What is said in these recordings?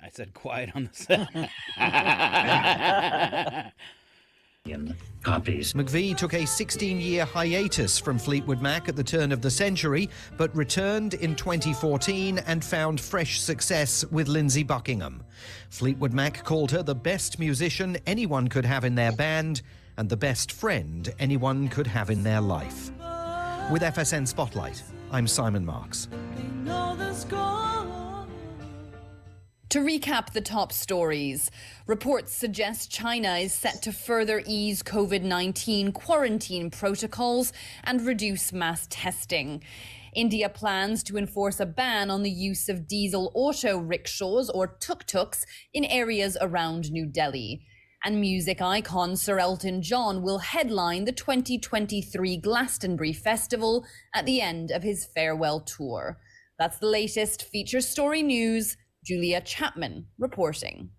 I said quiet on the set. Copies. McVie took a 16-year hiatus from Fleetwood Mac at the turn of the century, but returned in 2014 and found fresh success with Lindsey Buckingham. Fleetwood Mac called her the best musician anyone could have in their band and the best friend anyone could have in their life. With FSN Spotlight, I'm Simon Marks. To recap the top stories, reports suggest China is set to further ease COVID-19 quarantine protocols and reduce mass testing. India plans to enforce a ban on the use of diesel auto rickshaws or tuk-tuks in areas around New Delhi. And music icon Sir Elton John will headline the 2023 Glastonbury Festival at the end of his farewell tour. That's the latest feature story news. Julia Chapman reporting.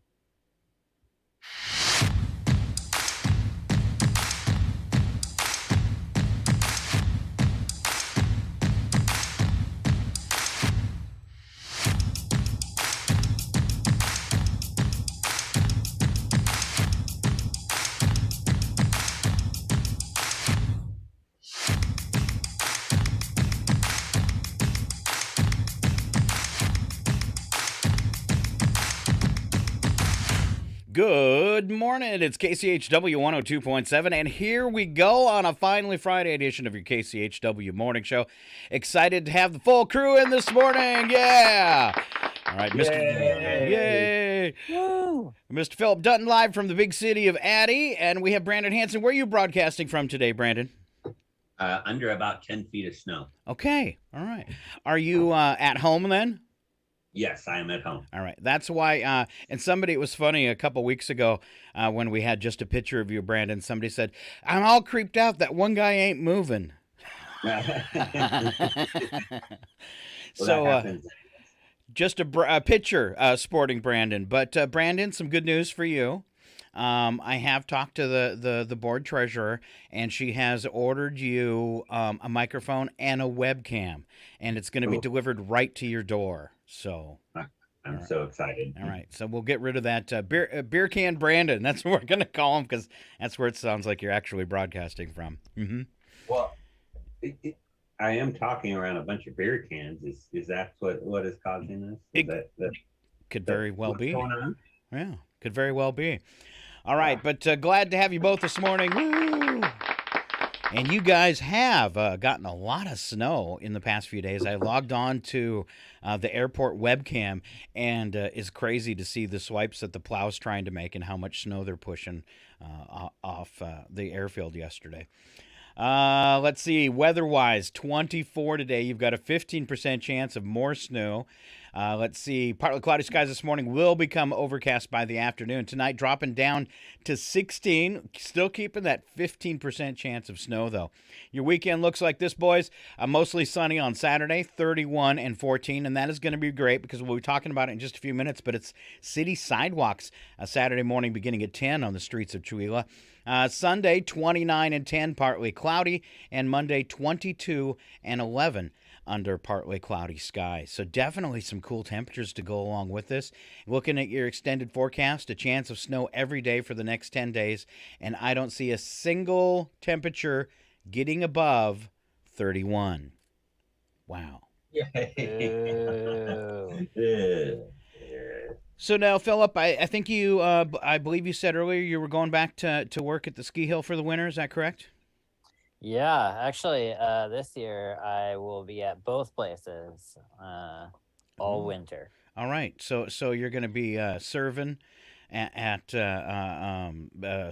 Good morning. It's KCHW 102.7, and here we go on a finally Friday edition of your KCHW Morning Show. Excited to have the full crew in this morning. Yeah. All right, Mr. Yay. Woo. Mr. Phillip Dutton live from the big city of Addy, and we have Brandon Hanson. Where are you broadcasting from today, Brandon? Under about 10 feet of snow. Okay. All right. Are you at home then? Yes, I am at home. All right. That's why, and somebody, it was funny, a couple weeks ago when we had just a picture of you, Brandon, somebody said, I'm all creeped out. That one guy ain't moving. So just a picture sporting Brandon. But Brandon, some good news for you. I have talked to the board treasurer, and she has ordered you a microphone and a webcam, and it's going to be delivered right to your door. So I'm so excited. All right, so we'll get rid of that beer can Brandon. That's what we're going to call him, because that's where it sounds like you're actually broadcasting from. Mm-hmm. Well, I am talking around a bunch of beer cans. Is that what is causing this? Could very well be. Going on? Yeah, could very well be. All right, but glad to have you both this morning. Woo! And you guys have gotten a lot of snow in the past few days. I logged on to the airport webcam, and it's crazy to see the swipes that the plow's trying to make and how much snow they're pushing off the airfield yesterday. Let's see, weather-wise, 24 today. You've got a 15% chance of more snow. Let's see, partly cloudy skies this morning will become overcast by the afternoon. Tonight, dropping down to 16, still keeping that 15% chance of snow, though. Your weekend looks like this, boys. Mostly sunny on Saturday, 31 and 14, and that is going to be great because we'll be talking about it in just a few minutes, but it's city sidewalks Saturday morning beginning at 10 on the streets of Chewelah. Sunday, 29 and 10, partly cloudy, and Monday, 22 and 11. Under partly cloudy skies. So definitely some cool temperatures to go along with this. Looking at your extended forecast, a chance of snow every day for the next 10 days, and I don't see a single temperature getting above 31. Wow. So now, Phillip, I think you, I believe you said earlier you were going back to work at the ski hill for the winter. Is that correct? Yeah, actually, this year I will be at both places all winter. All right, so you're going to be serving at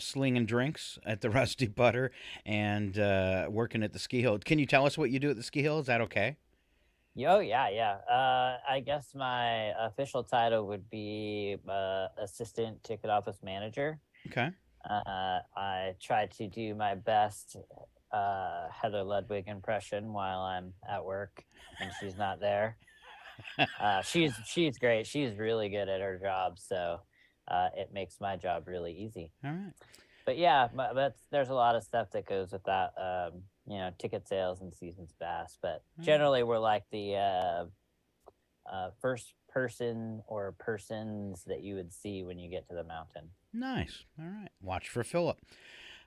slinging drinks at the Rusty Butter and working at the ski hill. Can you tell us what you do at the ski hill? Is that okay? Oh, yeah. I guess my official title would be assistant ticket office manager. Okay. I try to do my best Heather Ludwig impression while I'm at work and she's not there. She's great. She's really good at her job, so it makes my job really easy. All right. But yeah, there's a lot of stuff that goes with that. Ticket sales and seasons pass. But generally, we're like the first person or persons that you would see when you get to the mountain. Nice. All right. Watch for Phillip.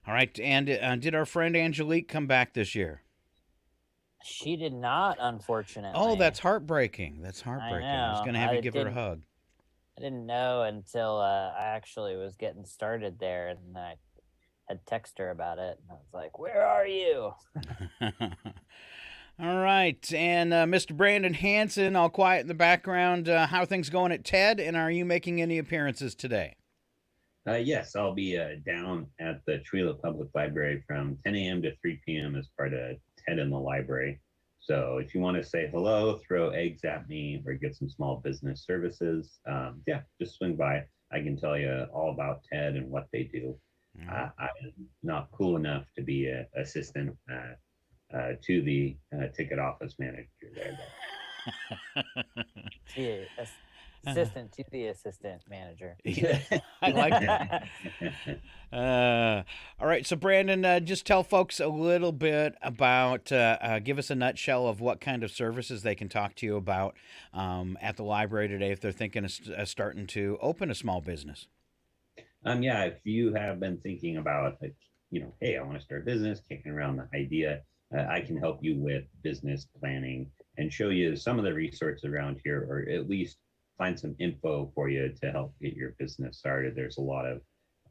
All right. And did our friend Angelique come back this year? She did not, unfortunately. Oh, that's heartbreaking. That's heartbreaking. I was know. going to have you I give her a didn't- hug. I didn't know until I actually was getting started there, and I had texted her about it. And I was like, "Where are you?" All right. And Mr. Brandon Hanson, all quiet in the background. How are things going at TED? And are you making any appearances today? Yes, I'll be down at the Chewelah Public Library from 10 a.m. to 3 p.m. as part of TED in the Library. So if you want to say hello, throw eggs at me, or get some small business services, just swing by. I can tell you all about TED and what they do. I'm not cool enough to be an assistant to the ticket office manager there. Assistant to the assistant manager. Yeah, I like that. All right, so Brandon, just tell folks a little bit about, give us a nutshell of what kind of services they can talk to you about at the library today if they're thinking of starting to open a small business. If you have been thinking about, hey, I want to start a business, kicking around the idea, I can help you with business planning and show you some of the resources around here, or at least find some info for you to help get your business started. There's a lot of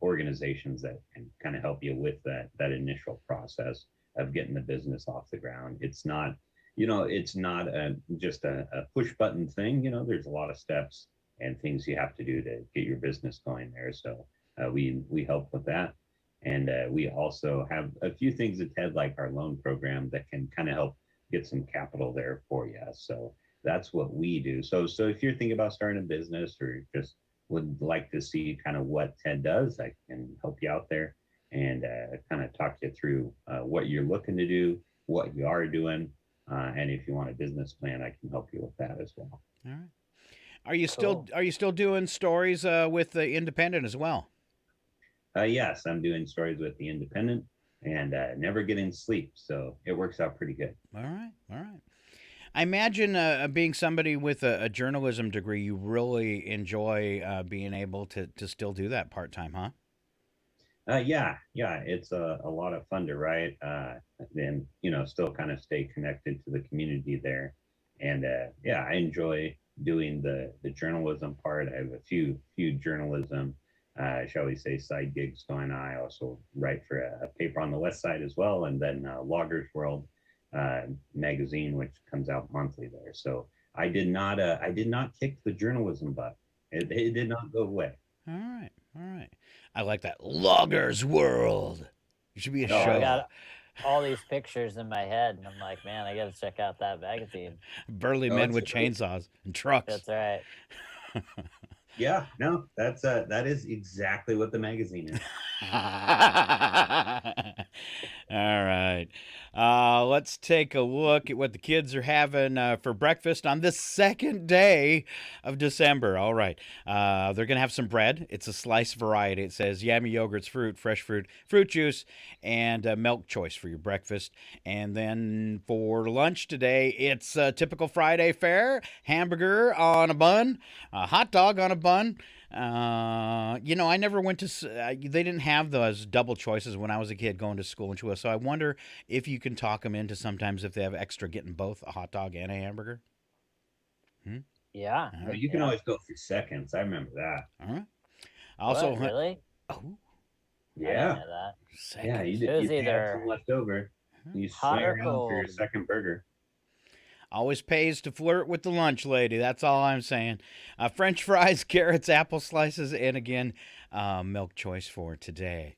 organizations that can kind of help you with that initial process of getting the business off the ground. It's not, just a push button thing. There's a lot of steps and things you have to do to get your business going there. So we help with that. And we also have a few things at TED, like our loan program, that can kind of help get some capital there for you. So that's what we do. So if you're thinking about starting a business, or just would like to see kind of what TED does, I can help you out there and kind of talk you through what you're looking to do, what you are doing, and if you want a business plan, I can help you with that as well. All right. Are you still doing stories with the Independent as well? Yes, I'm doing stories with the Independent and never getting sleep, so it works out pretty good. All right. I imagine being somebody with a journalism degree, you really enjoy being able to still do that part-time, huh? Yeah, it's a lot of fun to write, and still kind of stay connected to the community there. And I enjoy doing the journalism part. I have a few journalism, shall we say, side gigs going on. I also write for a paper on the west side as well, and then Loggers World magazine, which comes out monthly there. So I did not kick the journalism butt. It did not go away. All right. I like that. Loggers World. It should be a show. I got all these pictures in my head, and I'm like, man, I got to check out that magazine. Burly men with chainsaws and trucks. That's right. Yeah, no, that is exactly what the magazine is. All right. Let's take a look at what the kids are having for breakfast on the second day of December. All right. They're going to have some bread. It's a slice variety. It says yummy yogurts, fruit, fresh fruit, fruit juice, and milk choice for your breakfast. And then for lunch today, it's a typical Friday fare: hamburger on a bun, a hot dog on a bun. I never went to, they didn't have those double choices when I was a kid going to school in Chewelah. So I wonder if you can talk them into sometimes if they have extra getting both a hot dog and a hamburger. Yeah. Well, you can always go for seconds. I remember that. All right. Also, What, really? Oh, I didn't Yeah. know that. seconds. Yeah, you It was had either some left over. You hot swing or around for your cold. second burger. Always pays to flirt with the lunch lady. That's all I'm saying. French fries, carrots, apple slices, and again, milk choice for today.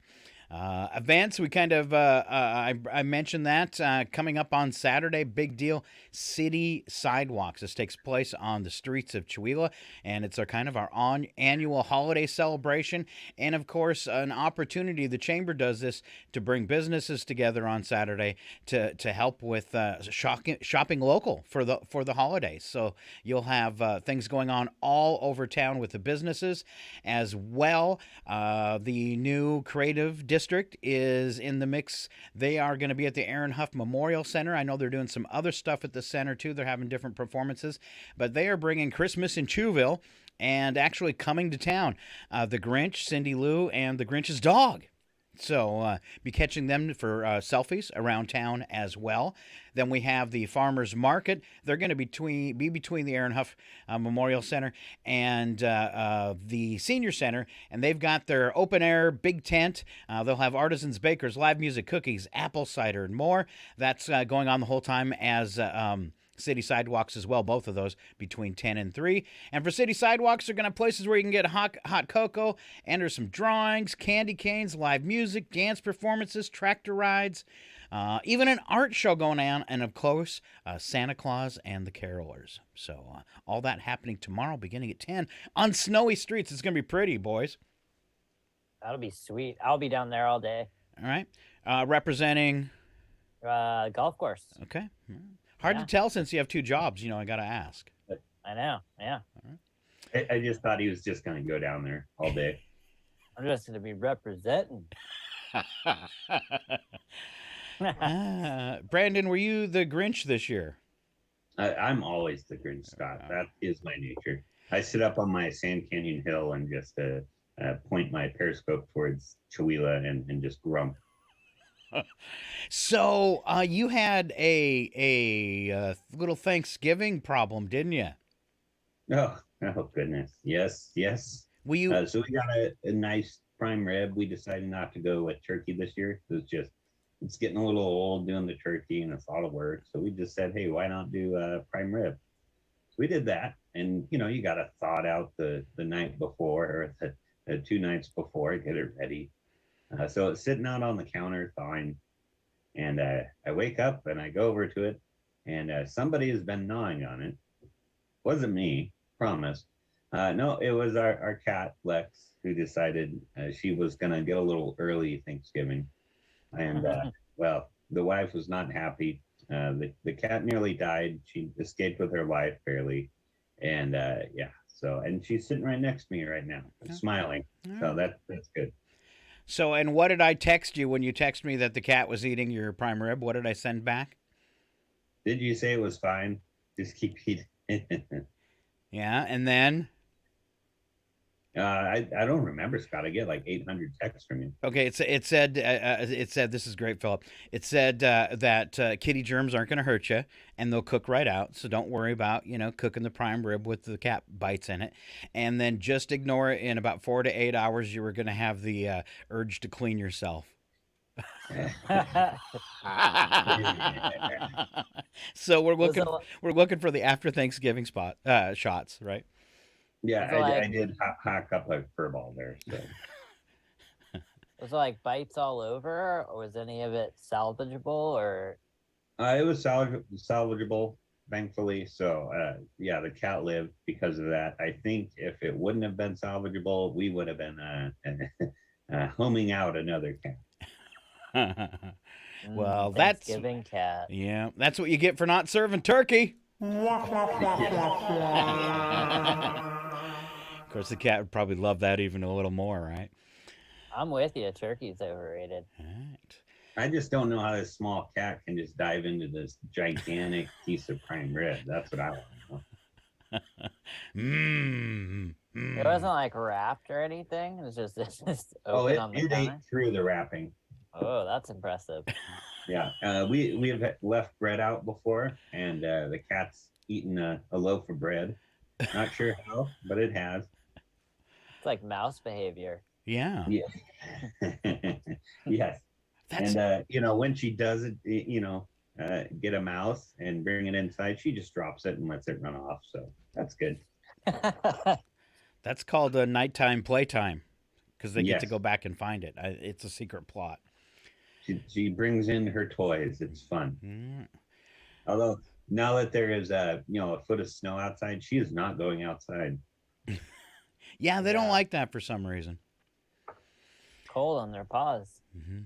Events, we kind of, I mentioned that coming up on Saturday, big deal, city sidewalks. This takes place on the streets of Chewelah, and it's our annual holiday celebration. And of course, an opportunity, the Chamber does this to bring businesses together on Saturday to help with shopping local for the holidays. So you'll have things going on all over town with the businesses as well. The new creative district District is in the mix. They are going to be at the Aaron Huff Memorial Center. I know they're doing some other stuff at the center, too. They're having different performances. But they are bringing Christmas in Chewville and actually coming to town. The Grinch, Cindy Lou, and the Grinch's dog. So be catching them for selfies around town as well. Then we have the Farmers Market. They're going to be between the Aaron Huff Memorial Center and the Senior Center, and they've got their open-air big tent. They'll have artisans, bakers, live music, cookies, apple cider, and more. That's going on the whole time as City Sidewalks as well, both of those between 10 and 3. And for City Sidewalks, they're going to have places where you can get hot cocoa, enter some drawings, candy canes, live music, dance performances, tractor rides, even an art show going on, and of course, Santa Claus and the Carolers. So all that happening tomorrow beginning at 10 on snowy streets. It's going to be pretty, boys. That'll be sweet. I'll be down there all day. All right. Representing? Golf course. Okay. Hard to tell since you have 2 jobs, I got to ask. I know, yeah. I just thought he was just going to go down there all day. I'm just going to be representing. Brandon, were you the Grinch this year? I'm always the Grinch, Scott. That is my nature. I sit up on my Sand Canyon Hill and just point my periscope towards Chihuahua and just grump. So you had a little Thanksgiving problem, didn't you? Oh goodness. Yes. Will you? So we got a nice prime rib. We decided not to go with turkey this year. It's getting a little old doing the turkey and it's a lot of work. So we just said, hey, why not do prime rib? So we did that. And, you got to thaw it out the night before or the 2 nights before, get it ready. So it's sitting out on the counter thawing. And I wake up and I go over to it. And somebody has been gnawing on it. Wasn't me, promise. No, it was our cat, Lex, who decided she was going to get a little early Thanksgiving. And, well, the wife was not happy. The cat nearly died. She escaped with her life barely. And, and she's sitting right next to me right now, smiling. So that's good. So, and what did I text you when you texted me that the cat was eating your prime rib? What did I send back? Did you say it was fine? Just keep eating. Yeah, and then? I don't remember, Scott. I get like 800 texts from you. Okay, it said this is great, Phillip. It said that kitty germs aren't going to hurt you, and they'll cook right out. So don't worry about cooking the prime rib with the cat bites in it, and then just ignore it. In about 4 to 8 hours, you were going to have the urge to clean yourself. So we're looking for the after Thanksgiving shots, right? Yeah, I did hack up a fur ball there. So. Was it like bites all over, or was any of it salvageable, or? It was salvageable, thankfully. So, the cat lived because of that. I think if it wouldn't have been salvageable, we would have been homing out another cat. Well, Thanksgiving cat. Yeah, that's what you get for not serving turkey. Of course, the cat would probably love that even a little more, right? I'm with you. Turkey's overrated. All right. I just don't know how this small cat can just dive into this gigantic piece of prime rib. That's what I want to know. It wasn't like wrapped or anything. It was just open on the it counter. ate through the wrapping. Oh, that's impressive. Yeah, we have left bread out before, and the cat's eaten a loaf of bread. Not sure how, but it has. It's like mouse behavior. Yeah. Yes. Yes. And when she does it, get a mouse and bring it inside, she just drops it and lets it run off. So that's good. That's called a nighttime playtime because they get to go back and find it. It's a secret plot. She brings in her toys. It's fun. Mm. Although now that there is a foot of snow outside, she is not going outside. Yeah, they don't like that for some reason. Cold on their paws. Mm-hmm.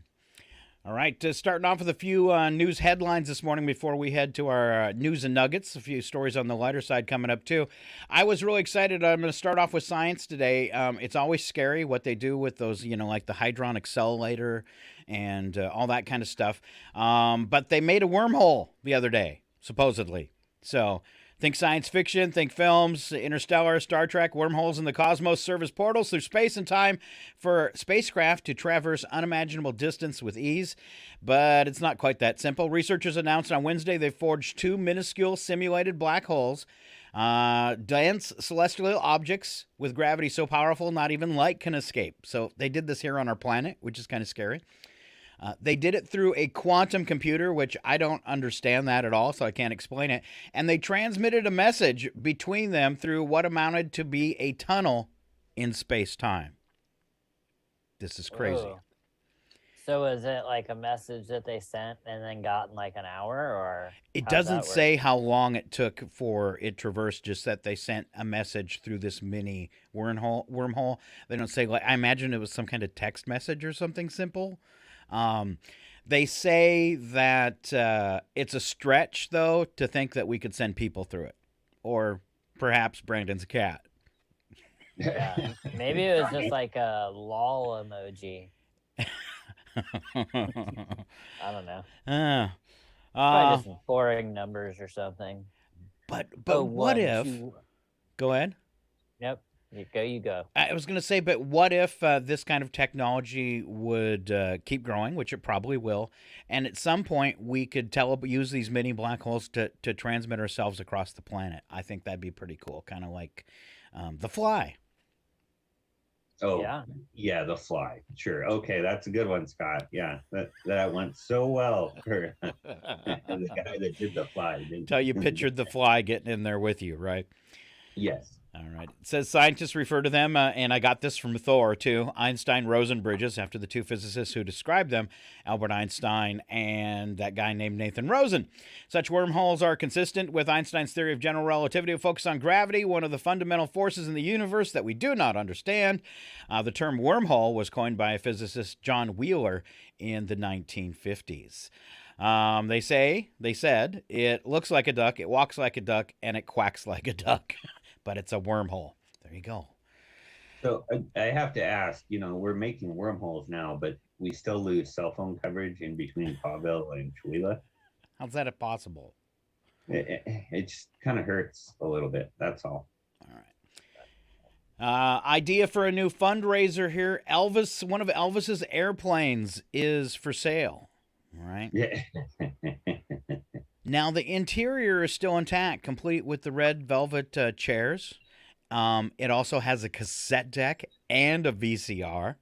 All right, starting off with a few news headlines this morning before we head to our news and nuggets. A few stories on the lighter side coming up, too. I was really excited. I'm going to start off with science today. It's always scary what they do with those, like the Hadron Accelerator and all that kind of stuff. But they made a wormhole the other day, supposedly. So think science fiction, think films, Interstellar, Star Trek, wormholes in the cosmos serve as portals through space and time for spacecraft to traverse unimaginable distance with ease. But it's not quite that simple. Researchers announced on Wednesday they forged 2 minuscule simulated black holes, dense celestial objects with gravity so powerful not even light can escape. So they did this here on our planet, which is kind of scary. They did it through a quantum computer, which I don't understand that at all, so I can't explain it. And they transmitted a message between them through what amounted to be a tunnel in space-time. This is crazy. Whoa. So is it like a message that they sent and then got in like an hour, or it doesn't say how long it took for it traversed, just that they sent a message through this mini wormhole. They don't say, like, I imagine it was some kind of text message or something simple. They say that it's a stretch, though, to think that we could send people through it. Or perhaps Brandon's cat. Yeah, maybe it was just like a lol emoji. I don't know. Probably just boring numbers or something. But what if... Go ahead. Yep. You go. I was going to say, but what if this kind of technology would keep growing, which it probably will, and at some point we could use these mini black holes to transmit ourselves across the planet? I think that'd be pretty cool, kind of like The Fly. Oh, yeah, The Fly. Sure. Okay, that's a good one, Scott. Yeah, that went so well for the guy that did The Fly. Until you pictured The Fly getting in there with you, right? Yes. All right. It says scientists refer to them, and I got this from Thor, too, Einstein-Rosen bridges, after the two physicists who described them, Albert Einstein and that guy named Nathan Rosen. Such wormholes are consistent with Einstein's theory of general relativity, focused on gravity, one of the fundamental forces in the universe that we do not understand. The term wormhole was coined by physicist John Wheeler in the 1950s. They said, it looks like a duck, it walks like a duck, and it quacks like a duck. But it's a wormhole. There you go. So I have to ask, we're making wormholes now, but we still lose cell phone coverage in between Pavel and Chwila. How's that possible? It just kind of hurts a little bit. That's all. All right. Idea for a new fundraiser here. One of Elvis's airplanes is for sale. All right. Yeah. Now, the interior is still intact, complete with the red velvet chairs. It also has a cassette deck and a VCR.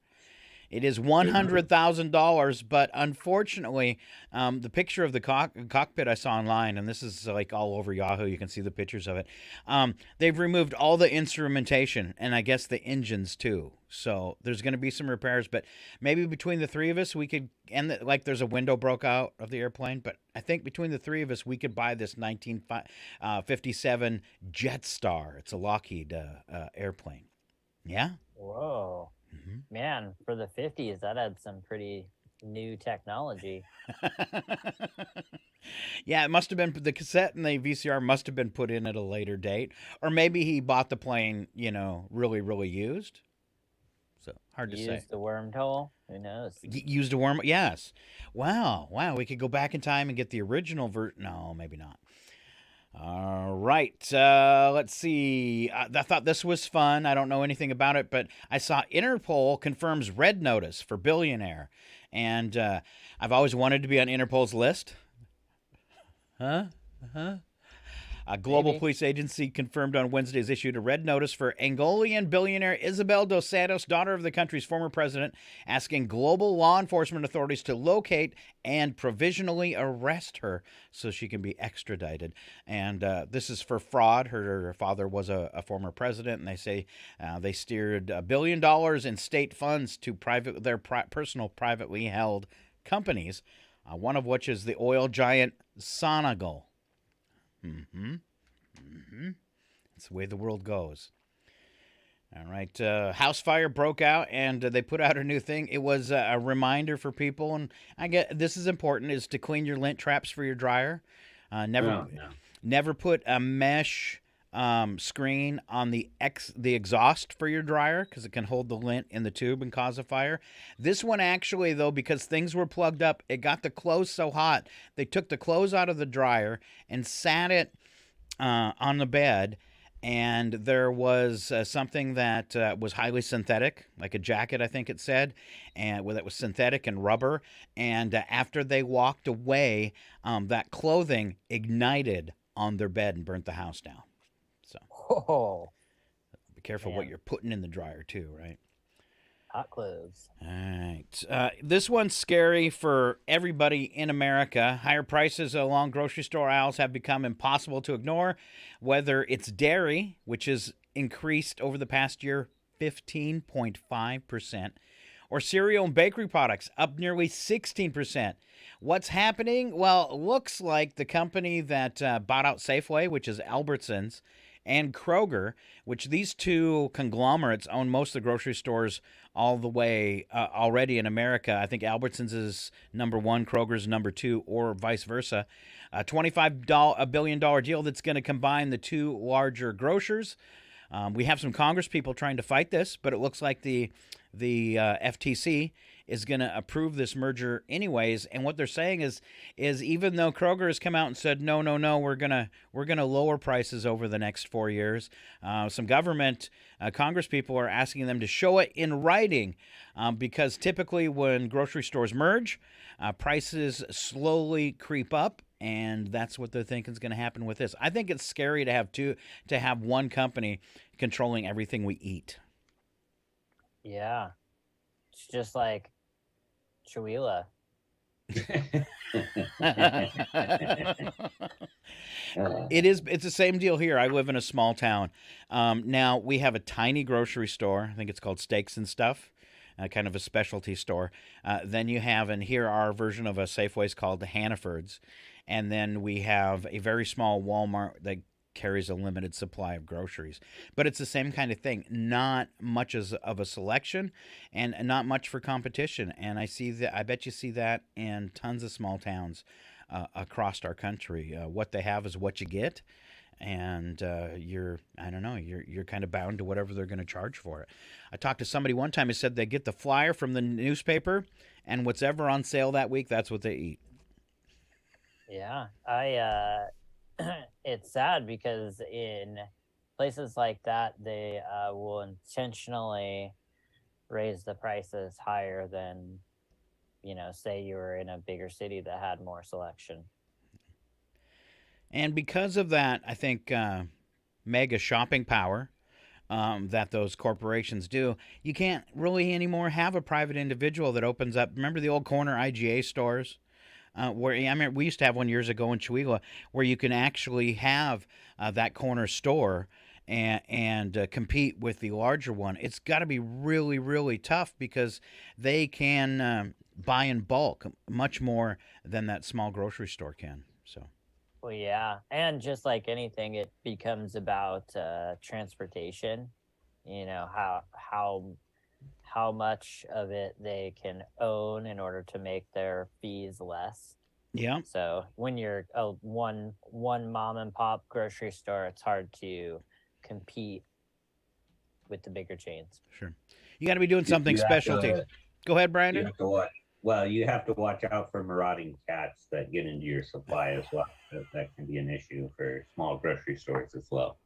It is $100,000, but unfortunately, the picture of the cockpit I saw online, and this is like all over Yahoo, you can see the pictures of it, they've removed all the instrumentation, and I guess the engines too. So there's going to be some repairs, but maybe between the three of us, we could, there's a window broke out of the airplane, but I think between the three of us, we could buy this 1957 Jetstar. It's a Lockheed airplane. Yeah? Whoa. Mm-hmm. Man, for the 50s, that had some pretty new technology. Yeah, it must have been, the cassette and the VCR must have been put in at a later date. Or maybe he bought the plane, really, really used. So, hard to say. Used the wormhole? Who knows? Used a wormhole? Yes. Wow. We could go back in time and get the original version. No, maybe not. All right. Let's see. I thought this was fun. I don't know anything about it, but I saw Interpol confirms red notice for billionaire. And I've always wanted to be on Interpol's list. A global police agency confirmed on Wednesday has issued a red notice for Angolan billionaire Isabel dos Santos, daughter of the country's former president, asking global law enforcement authorities to locate and provisionally arrest her so she can be extradited. And this is for fraud. Her father was a former president, and they say they steered $1 billion in state funds to their personal privately held companies, one of which is the oil giant Sonangol. That's the way the world goes. All right. House fire broke out, and they put out a new thing. It was a reminder for people, and I get this is important: is to clean your lint traps for your dryer. Oh, yeah. Never put a mesh screen on the exhaust for your dryer because it can hold the lint in the tube and cause a fire. This one actually, though, because things were plugged up, it got the clothes so hot they took the clothes out of the dryer and sat it on the bed. And there was something that was highly synthetic, like a jacket, I think it said, and that was synthetic and rubber. And after they walked away, that clothing ignited on their bed and burnt the house down. So Oh, be careful man. what you're putting in the dryer too, right? Hot clothes. All right. This one's scary for everybody in America. Higher prices along grocery store aisles have become impossible to ignore, whether it's dairy, which has increased over the past year 15.5%, or cereal and bakery products up nearly 16%. What's happening? Well, it looks like the company that bought out Safeway, which is Albertsons, and Kroger, which these two conglomerates own most of the grocery stores all the way already in America. I think Albertsons is number one, Kroger's number two, or vice versa. A $25 billion deal that's going to combine the two larger grocers. We have some Congress people trying to fight this, but it looks like the FTC is going to approve this merger anyways. And what they're saying is even though Kroger has come out and said no, we're gonna lower prices over the next 4 years, some government Congress people are asking them to show it in writing, because typically when grocery stores merge, prices slowly creep up. And that's what they're thinking is going to happen with this. I think it's scary to have one company controlling everything we eat. Yeah. It's just like Chihuahua. It's the same deal here. I live in a small town. Now we have a tiny grocery store. I think it's called Steaks and Stuff, kind of a specialty store. Then you have, and here our version of a Safeway is called the Hannaford's. And then we have a very small Walmart that carries a limited supply of groceries. But it's the same kind of thing. Not much of a selection and not much for competition. And I bet you see that in tons of small towns across our country. What they have is what you get. And you're kind of bound to whatever they're going to charge for it. I talked to somebody one time who said they get the flyer from the newspaper, and what's ever on sale that week, that's what they eat. Yeah, it's sad because in places like that, they will intentionally raise the prices higher than, say you were in a bigger city that had more selection. And because of that, I think mega shopping power that those corporations do, you can't really anymore have a private individual that opens up. Remember the old corner IGA stores? We used to have one years ago in Chihuahua where you can actually have that corner store and compete with the larger one. It's got to be really, really tough because they can buy in bulk much more than that small grocery store can. So. Well, yeah, and just like anything, it becomes about transportation. How much of it they can own in order to make their fees less. Yeah. So when you're a one mom and pop grocery store, it's hard to compete with the bigger chains. Sure. You got to be doing something specialty. Go ahead, Brandon. You have to watch out for marauding cats that get into your supply as well. That can be an issue for small grocery stores as well.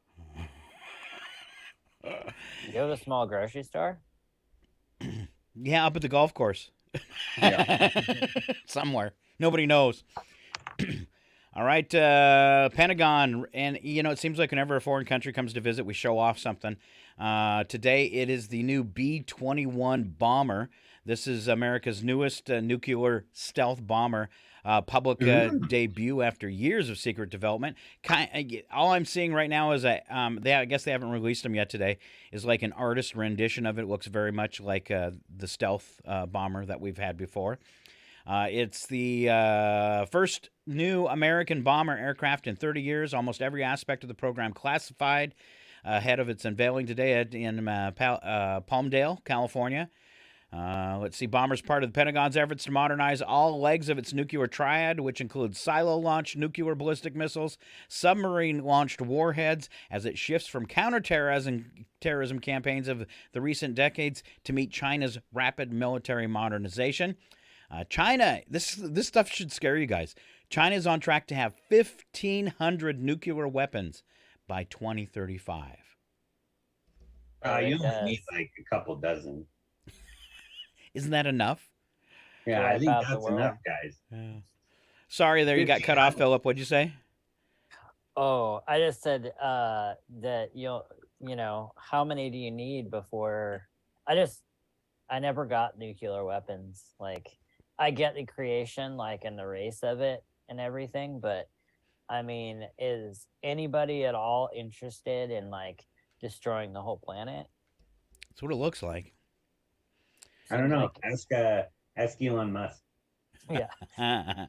You go to the small grocery store? Yeah, up at the golf course. Yeah. Somewhere. Nobody knows. All right, Pentagon. And, it seems like whenever a foreign country comes to visit, we show off something. Today, it is the new B-21 bomber. This is America's newest nuclear stealth bomber. Public debut after years of secret development. All I'm seeing right now is I guess they haven't released them yet today, is like an artist rendition of it. It looks very much like the stealth bomber that we've had before. It's the first new American bomber aircraft in 30 years. Almost every aspect of the program classified. ahead of its unveiling today in Palmdale, California. Let's see. Bomber's part of the Pentagon's efforts to modernize all legs of its nuclear triad, which includes silo-launched nuclear ballistic missiles, submarine-launched warheads, as it shifts from counterterrorism campaigns of the recent decades to meet China's rapid military modernization. China, this stuff should scare you guys. China is on track to have 1,500 nuclear weapons by 2035. You only need like a couple dozen. Isn't that enough? Yeah, I think that's enough, guys. Yeah. Sorry, there you got cut off, Philip. What'd you say? Oh, I just said that you know, how many do you need before? I never got nuclear weapons. Like, I get the creation, like, and the race of it and everything, but I mean, is anybody at all interested in like destroying the whole planet? That's what it looks like. I don't know. Ask Elon Musk. Yeah.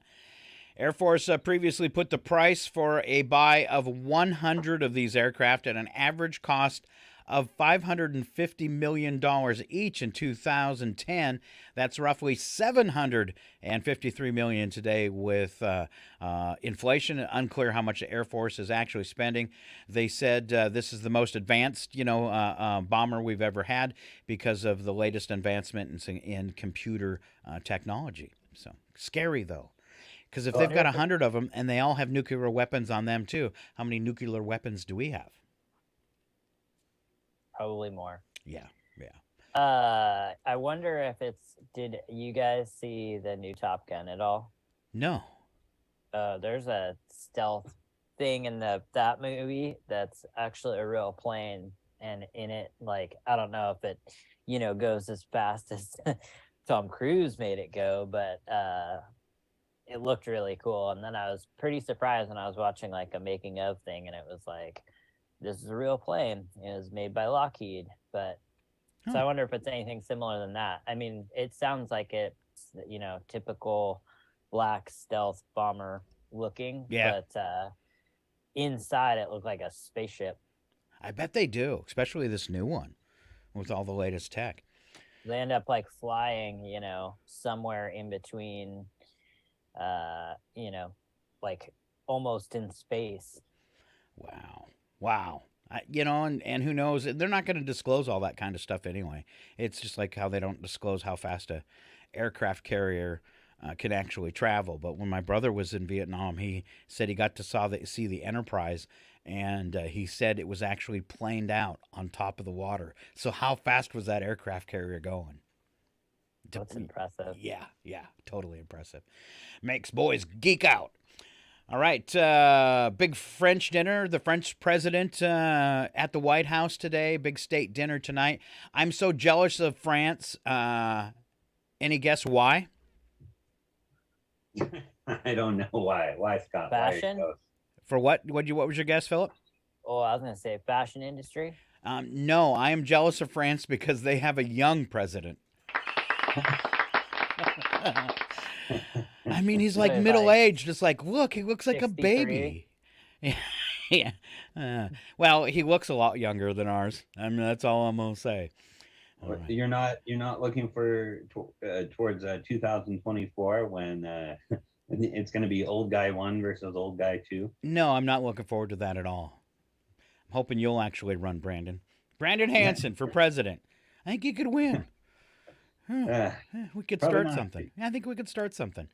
Air Force previously put the price for a buy of 100 of these aircraft at an average cost of $550 million each in 2010. That's roughly $753 million today with inflation. Unclear how much the Air Force is actually spending. They said this is the most advanced, bomber we've ever had because of the latest advancement in computer technology. So scary though. Because if they've got 100 of them and they all have nuclear weapons on them too, how many nuclear weapons do we have? Probably more. Yeah. I wonder if did you guys see the new Top Gun at all? No. There's a stealth thing in that movie that's actually a real plane, and in it, like, I don't know if it, goes as fast as Tom Cruise made it go, but it looked really cool. And then I was pretty surprised when I was watching like a making of thing, and it was like, this is a real plane. It was made by Lockheed, but so I wonder if it's anything similar than that. I mean, it sounds like it's, typical black stealth bomber looking, but inside it looked like a spaceship. I bet they do, especially this new one with all the latest tech. They end up like flying, somewhere in between, like almost in space. Wow. And who knows? They're not going to disclose all that kind of stuff anyway. It's just like how they don't disclose how fast a aircraft carrier can actually travel. But when my brother was in Vietnam, he said he got to see the Enterprise, and he said it was actually planed out on top of the water. So how fast was that aircraft carrier going? That's impressive. Yeah, totally impressive. Makes boys geek out. All right, big French dinner. The French president at the White House today. Big state dinner tonight. I'm so jealous of France. Any guess why? I don't know why. Why, Scott? Fashion? For what? What was your guess, Philip? Oh, I was going to say fashion industry. No, I am jealous of France because they have a young president. I mean, he's like middle-aged. Just like, look, he looks like 63. A baby. Yeah. Well, he looks a lot younger than ours. I mean, that's all I'm gonna say. All right. You're not looking for towards 2024 when it's going to be old guy 1 versus old guy 2. No, I'm not looking forward to that at all. I'm hoping you'll actually run Brandon Hansen for president. I think you could win. We could start something. I think we could start something.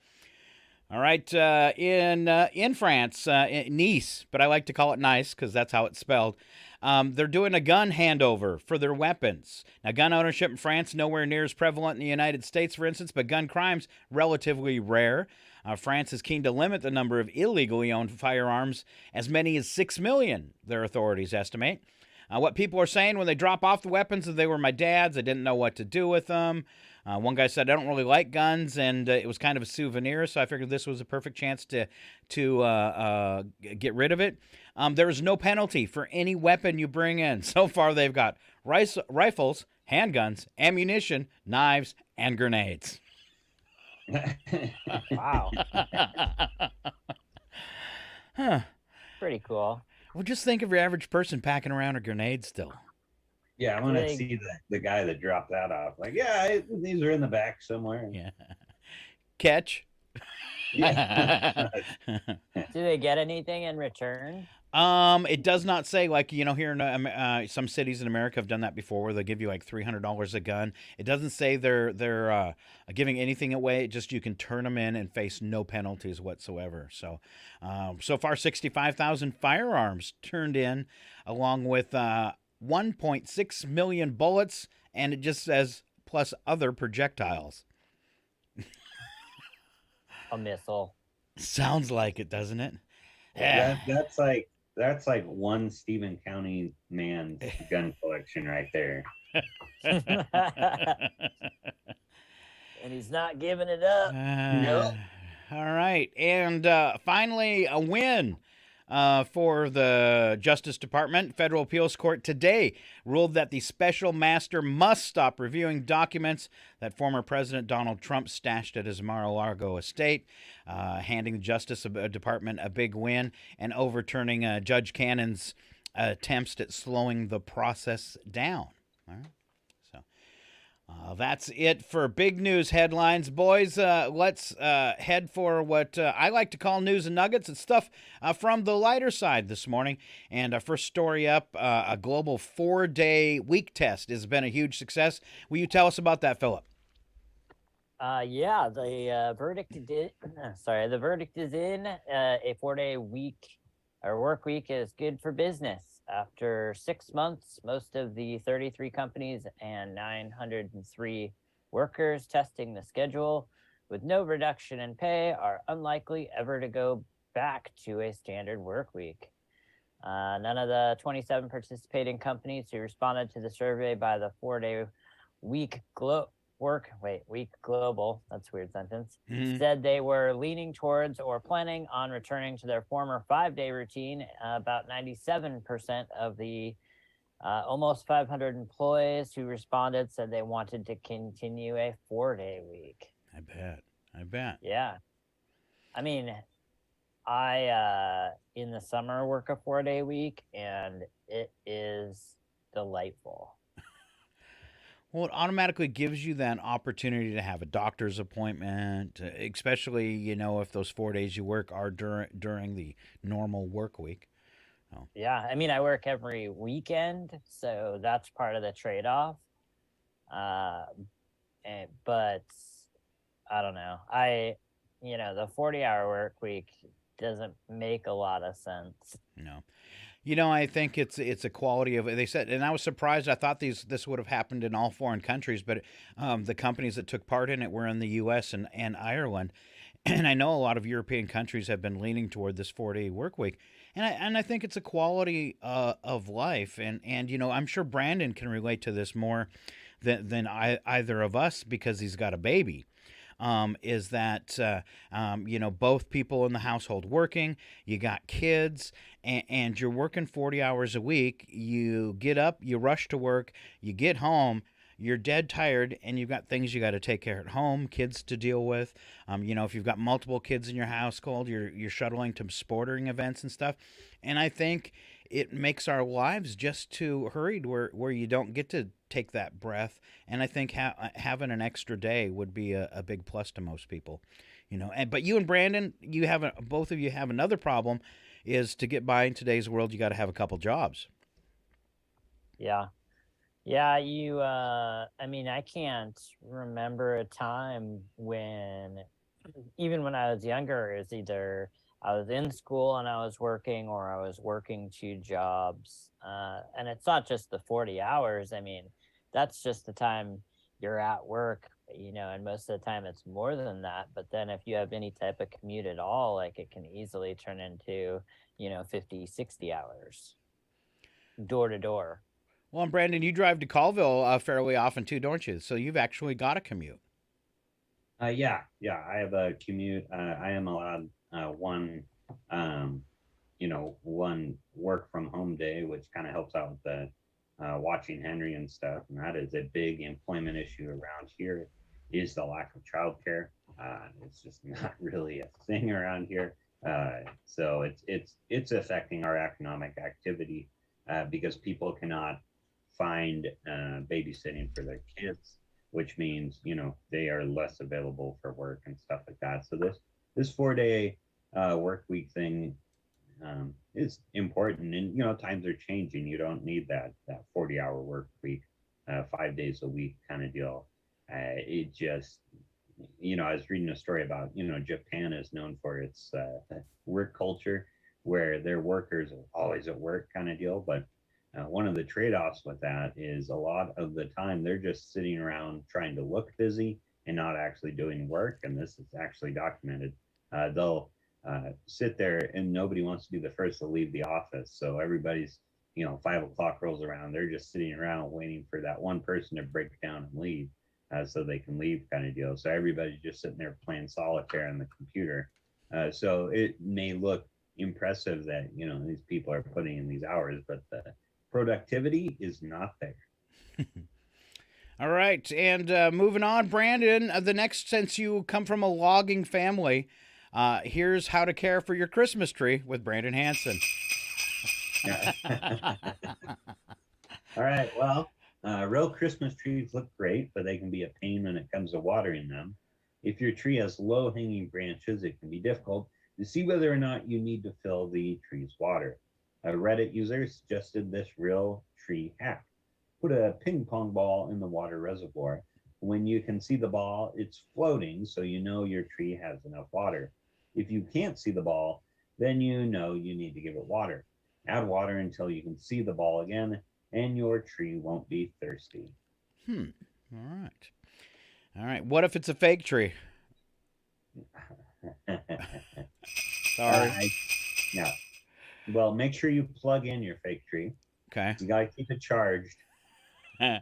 All right, in France, Nice, but I like to call it Nice because that's how it's spelled. They're doing a gun handover for their weapons. Now, gun ownership in France nowhere near as prevalent in the United States, for instance, but gun crimes relatively rare. France is keen to limit the number of illegally owned firearms, as many as 6 million, their authorities estimate. What people are saying when they drop off the weapons is they were my dad's. I didn't know what to do with them. One guy said, I don't really like guns, and it was kind of a souvenir, so I figured this was a perfect chance to get rid of it. There is no penalty for any weapon you bring in. So far, they've got rifles, handguns, ammunition, knives, and grenades. Wow. Huh. Pretty cool. Well, just think of your average person packing around a grenade still. Yeah, I want to see the guy that dropped that off. Like, yeah, these are in the back somewhere. Yeah. Catch. Yeah. Do they get anything in return? It does not say, like, here in some cities in America have done that before, where they give you like $300 a gun. It doesn't say they're giving anything away. It just you can turn them in and face no penalties whatsoever. So, so far 65,000 firearms turned in, along with 1.6 million bullets, and it just says plus other projectiles. A missile. Sounds like it, doesn't it? Yeah. That's like one Stephen County man's gun collection right there. And he's not giving it up. Nope. All right. And finally, a win for the Justice Department. Federal Appeals Court today ruled that the special master must stop reviewing documents that former President Donald Trump stashed at his Mar-a-Lago estate, handing the Justice Department a big win and overturning Judge Cannon's attempts at slowing the process down. All right. That's it for big news headlines, boys. Let's head for what I like to call news and nuggets. It's stuff from the lighter side this morning. And our first story up, a global 4-day week test has been a huge success. Will you tell us about that, Phillip? Yeah, the verdict is in. A 4-day week or work week is good for business. After 6 months, most of the 33 companies and 903 workers testing the schedule with no reduction in pay are unlikely ever to go back to a standard work week. None of the 27 participating companies who responded to the survey by the 4-day week Week Global, that's a weird sentence, said they were leaning towards or planning on returning to their former 5-day routine. About 97% of the almost 500 employees who responded said they wanted to continue a 4-day week. I bet. Yeah. I mean, I in the summer work a 4-day week, and it is delightful. Well, it automatically gives you that opportunity to have a doctor's appointment, especially, if those 4 days you work are during the normal work week. Oh. Yeah, I mean, I work every weekend, so that's part of the trade-off. But I don't know. The 40-hour work week doesn't make a lot of sense. No. I think it's a quality of, they said, and I was surprised. I thought this would have happened in all foreign countries, but the companies that took part in it were in the U.S. and Ireland. And I know a lot of European countries have been leaning toward this 4-day work week. And I think it's a quality of life. And I'm sure Brandon can relate to this more than either of us, because he's got a baby. Is that, both people in the household working, you got kids, and you're working 40 hours a week. You get up, you rush to work, you get home, you're dead tired, and you've got things you got to take care at home, kids to deal with. If you've got multiple kids in your household, you're shuttling to sporting events and stuff. And I think it makes our lives just too hurried, where you don't get to take that breath. And I think having an extra day would be a big plus to most people, but you and Brandon, both of you have another problem, is to get by in today's world, you got to have a couple jobs. Yeah, I can't remember a time when, even when I was younger, it was either I was in school and I was working, or I was working 2 jobs. And it's not just the 40 hours. I mean, that's just the time you're at work, and most of the time it's more than that. But then if you have any type of commute at all, like, it can easily turn into, 50, 60 hours door to door. Well, and Brandon, you drive to Colville fairly often too, don't you? So you've actually got a commute. Yeah, I have a commute. I am allowed one work from home day, which kind of helps out with the watching Henry and stuff. And that is a big employment issue around here, is the lack of childcare. It's just not really a thing around here. So it's affecting our economic activity because people cannot find babysitting for their kids, which means they are less available for work and stuff like that. So this 4-day work week thing is important, and times are changing. You don't need that 40-hour work week, 5 days a week kind of deal. It just I was reading a story about Japan is known for its work culture, where their workers are always at work kind of deal. But one of the trade-offs with that is a lot of the time they're just sitting around trying to look busy and not actually doing work. And this is actually documented. They'll sit there and nobody wants to be the first to leave the office. So everybody's 5 o'clock rolls around. They're just sitting around waiting for that one person to break down and leave. So they can leave kind of deal. So everybody's just sitting there playing solitaire on the computer. So it may look impressive that, these people are putting in these hours, but the productivity is not there. All right. And moving on, Brandon, since you come from a logging family, here's how to care for your Christmas tree with Brandon Hanson. All right. Well, real Christmas trees look great, but they can be a pain when it comes to watering them. If your tree has low-hanging branches, it can be difficult to see whether or not you need to fill the tree's water. A Reddit user suggested this real tree hack. Put a ping pong ball in the water reservoir. When you can see the ball, it's floating, so you know your tree has enough water. If you can't see the ball, then you know you need to give it water. Add water until you can see the ball again, and your tree won't be thirsty. All right. What if it's a fake tree? Sorry. No. Well, make sure you plug in your fake tree. Okay. You got to keep it charged. I'm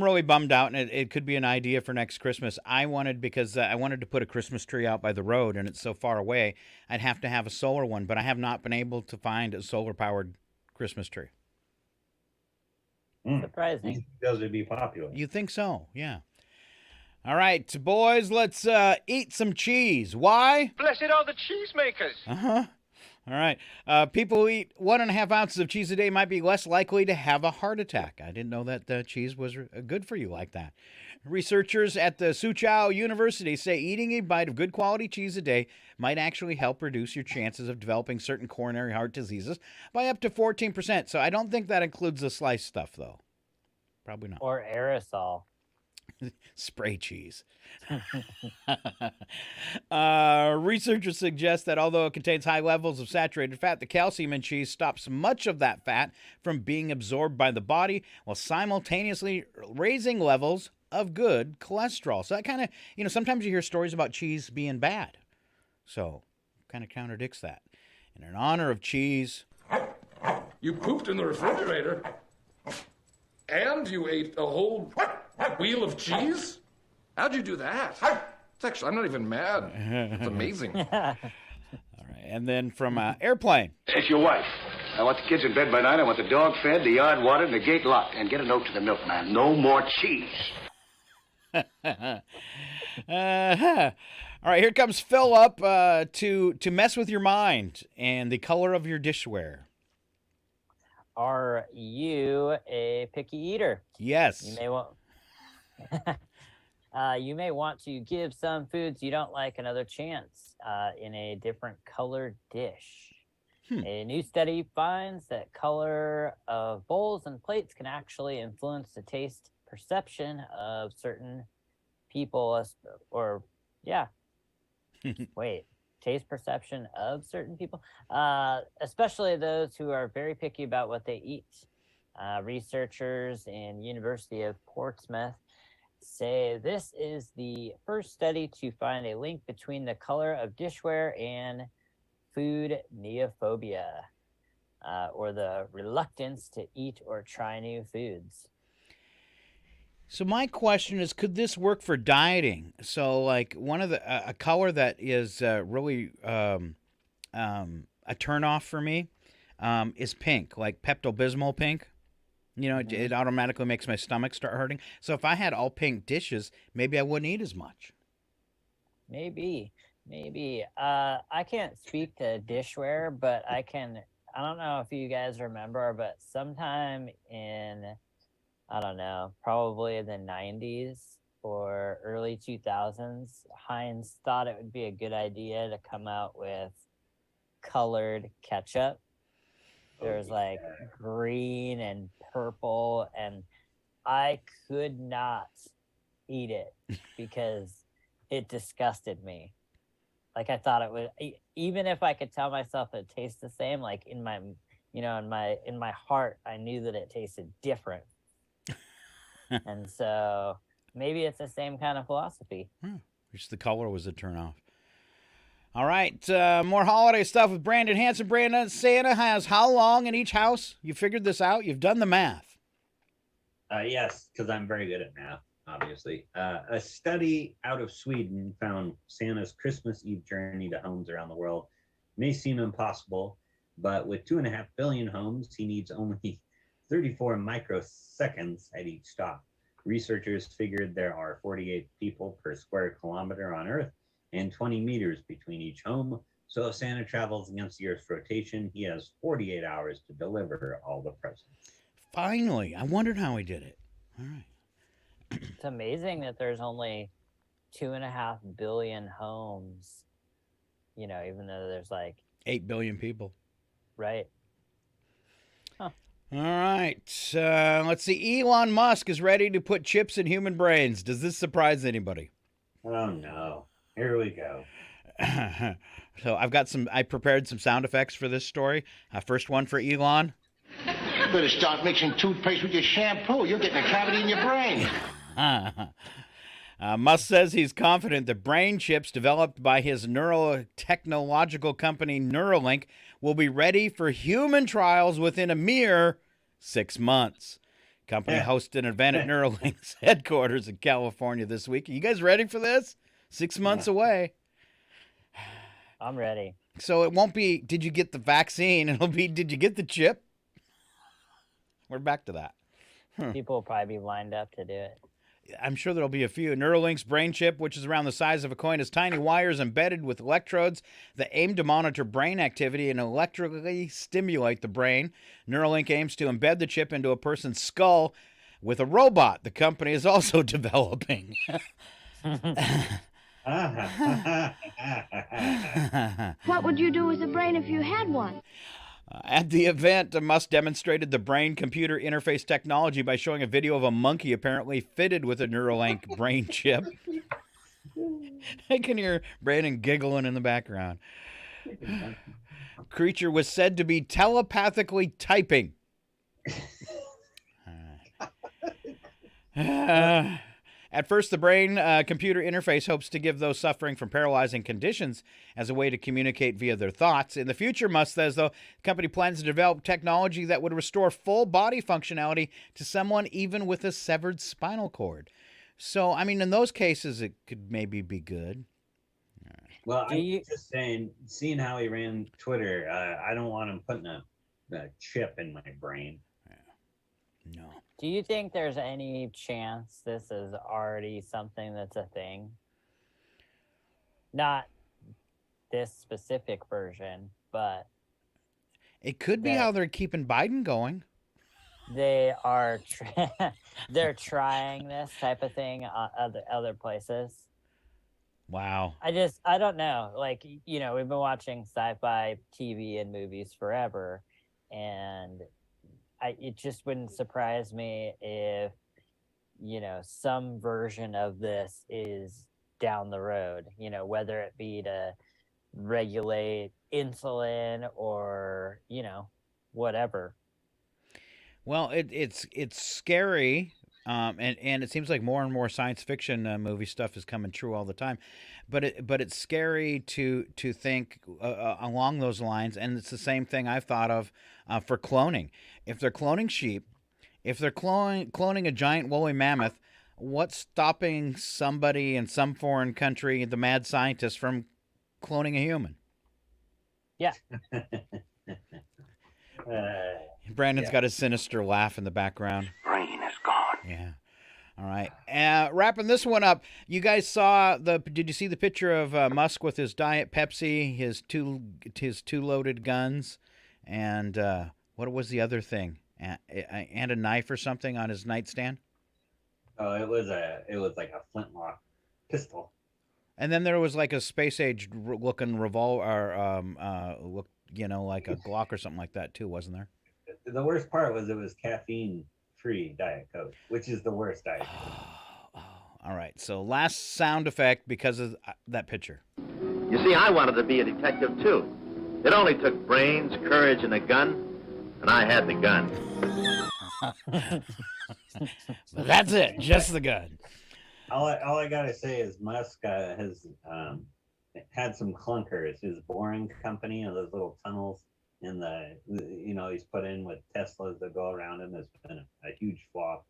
really bummed out, and it could be an idea for next Christmas. I wanted to put a Christmas tree out by the road, and it's so far away, I'd have to have a solar one, but I have not been able to find a solar-powered Christmas tree. Surprising. Those would be popular. You think so? Yeah. All right, boys, let's eat some cheese. Why? Blessed are the cheesemakers. Uh-huh. All right. People who eat 1.5 ounces of cheese a day might be less likely to have a heart attack. I didn't know that cheese was good for you like that. Researchers at the Soochow University say eating a bite of good quality cheese a day might actually help reduce your chances of developing certain coronary heart diseases by up to 14%. So I don't think that includes the sliced stuff, though. Probably not. Or aerosol. Spray cheese. Researchers suggest that although it contains high levels of saturated fat, the calcium in cheese stops much of that fat from being absorbed by the body while simultaneously raising levels of good cholesterol. So that kind of, sometimes you hear stories about cheese being bad. So kind of contradicts that. And in honor of cheese. You pooped in the refrigerator? And you ate a whole wheel of cheese? How'd you do that? It's actually, I'm not even mad. It's amazing. All right. And then from Airplane. It's your wife. I want the kids in bed by night. I want the dog fed, the yard watered, and the gate locked. And get a note to the milkman. No more cheese. All right, here comes Phillip to mess with your mind and the color of your dishware. Are you a picky eater? Yes. You may want to give some foods you don't like another chance in a different colored dish. A new study finds that color of bowls and plates can actually influence the taste perception of certain people, taste perception of certain people, especially those who are very picky about what they eat. Researchers in University of Portsmouth say this is the first study to find a link between the color of dishware and food neophobia, or the reluctance to eat or try new foods. So my question is, could this work for dieting? So like one of a color that is really a turnoff for me is pink, like Pepto-Bismol pink. It automatically makes my stomach start hurting. So if I had all pink dishes, maybe I wouldn't eat as much. Maybe. Maybe. I can't speak to dishware, but I don't know if you guys remember, but sometime in, I don't know, probably the 90s or early 2000s, Heinz thought it would be a good idea to come out with colored ketchup. There's like green and purple, and I could not eat it because it disgusted me. Like I thought it would, even if I could tell myself it tastes the same, like in my, in my heart, I knew that it tasted different. And so maybe it's the same kind of philosophy. Just the color was a turnoff. All right, more holiday stuff with Brandon Hanson. Brandon, Santa has how long in each house? You figured this out? You've done the math. Yes, because I'm very good at math, obviously. A study out of Sweden found Santa's Christmas Eve journey to homes around the world may seem impossible, but with 2.5 billion homes, he needs only 34 microseconds at each stop. Researchers figured there are 48 people per square kilometer on Earth and 20 meters between each home. So if Santa travels against the Earth's rotation, he has 48 hours to deliver all the presents. Finally. I wondered how he did it. All right. It's amazing that there's only 2.5 billion homes, even though there's like 8 billion people. Right. All right. Let's see. Elon Musk is ready to put chips in human brains. Does this surprise anybody? Oh, no. Here we go. So I prepared some sound effects for this story. First one for Elon. You better start mixing toothpaste with your shampoo. You're getting a cavity in your brain. Musk says he's confident the brain chips developed by his neurotechnological company Neuralink will be ready for human trials within a mere 6 months. Company hosted an event at Neuralink's headquarters in California this week. Are you guys ready for this? 6 months away. I'm ready. So it won't be, did you get the vaccine? It'll be, did you get the chip? We're back to that. People will probably be lined up to do it. I'm sure there'll be a few. Neuralink's brain chip, which is around the size of a coin, has tiny wires embedded with electrodes that aim to monitor brain activity and electrically stimulate the brain. Neuralink aims to embed the chip into a person's skull with a robot the company is also developing. What would you do with a brain if you had one? At the event, Musk demonstrated the brain-computer interface technology by showing a video of a monkey apparently fitted with a Neuralink brain chip. I can hear Brandon giggling in the background. Creature was said to be telepathically typing. At first, the brain-computer interface hopes to give those suffering from paralyzing conditions as a way to communicate via their thoughts. In the future, Musk says, though, the company plans to develop technology that would restore full body functionality to someone even with a severed spinal cord. So, I mean, in those cases, it could maybe be good. Well, I'm just saying, seeing how he ran Twitter, I don't want him putting a chip in my brain. No. Do you think there's any chance this is already something that's a thing? Not this specific version, but it could be how they're keeping Biden going. They are they're trying this type of thing on other places. Wow. I don't know. Like, we've been watching sci-fi TV and movies forever, and it just wouldn't surprise me if, some version of this is down the road, whether it be to regulate insulin or, whatever. Well, it's scary. And it seems like more and more science fiction movie stuff is coming true all the time, but it's scary to think along those lines. And it's the same thing I've thought of for cloning. If they're cloning sheep, if they're cloning a giant woolly mammoth, what's stopping somebody in some foreign country, the mad scientist, from cloning a human? Yeah. Brandon's got a sinister laugh in the background. Brain is gone. Yeah. All right. Wrapping this one up, you guys saw did you see the picture of Musk with his Diet Pepsi, his two loaded guns, and what was the other thing? And a knife or something on his nightstand? Oh, it was like a flintlock pistol. And then there was like a space age looking revolver, or like a Glock or something like that too, wasn't there? The worst part was it was caffeine-free Diet Coke, which is the worst Diet Coke. All right. So last sound effect because of that picture. You see, I wanted to be a detective, too. It only took brains, courage, and a gun, and I had the gun. But that's it. Just the gun. All I gotta say is Musk has had some clunkers. His boring company and those little tunnels in he's put in with Teslas that go around him has been a huge flop.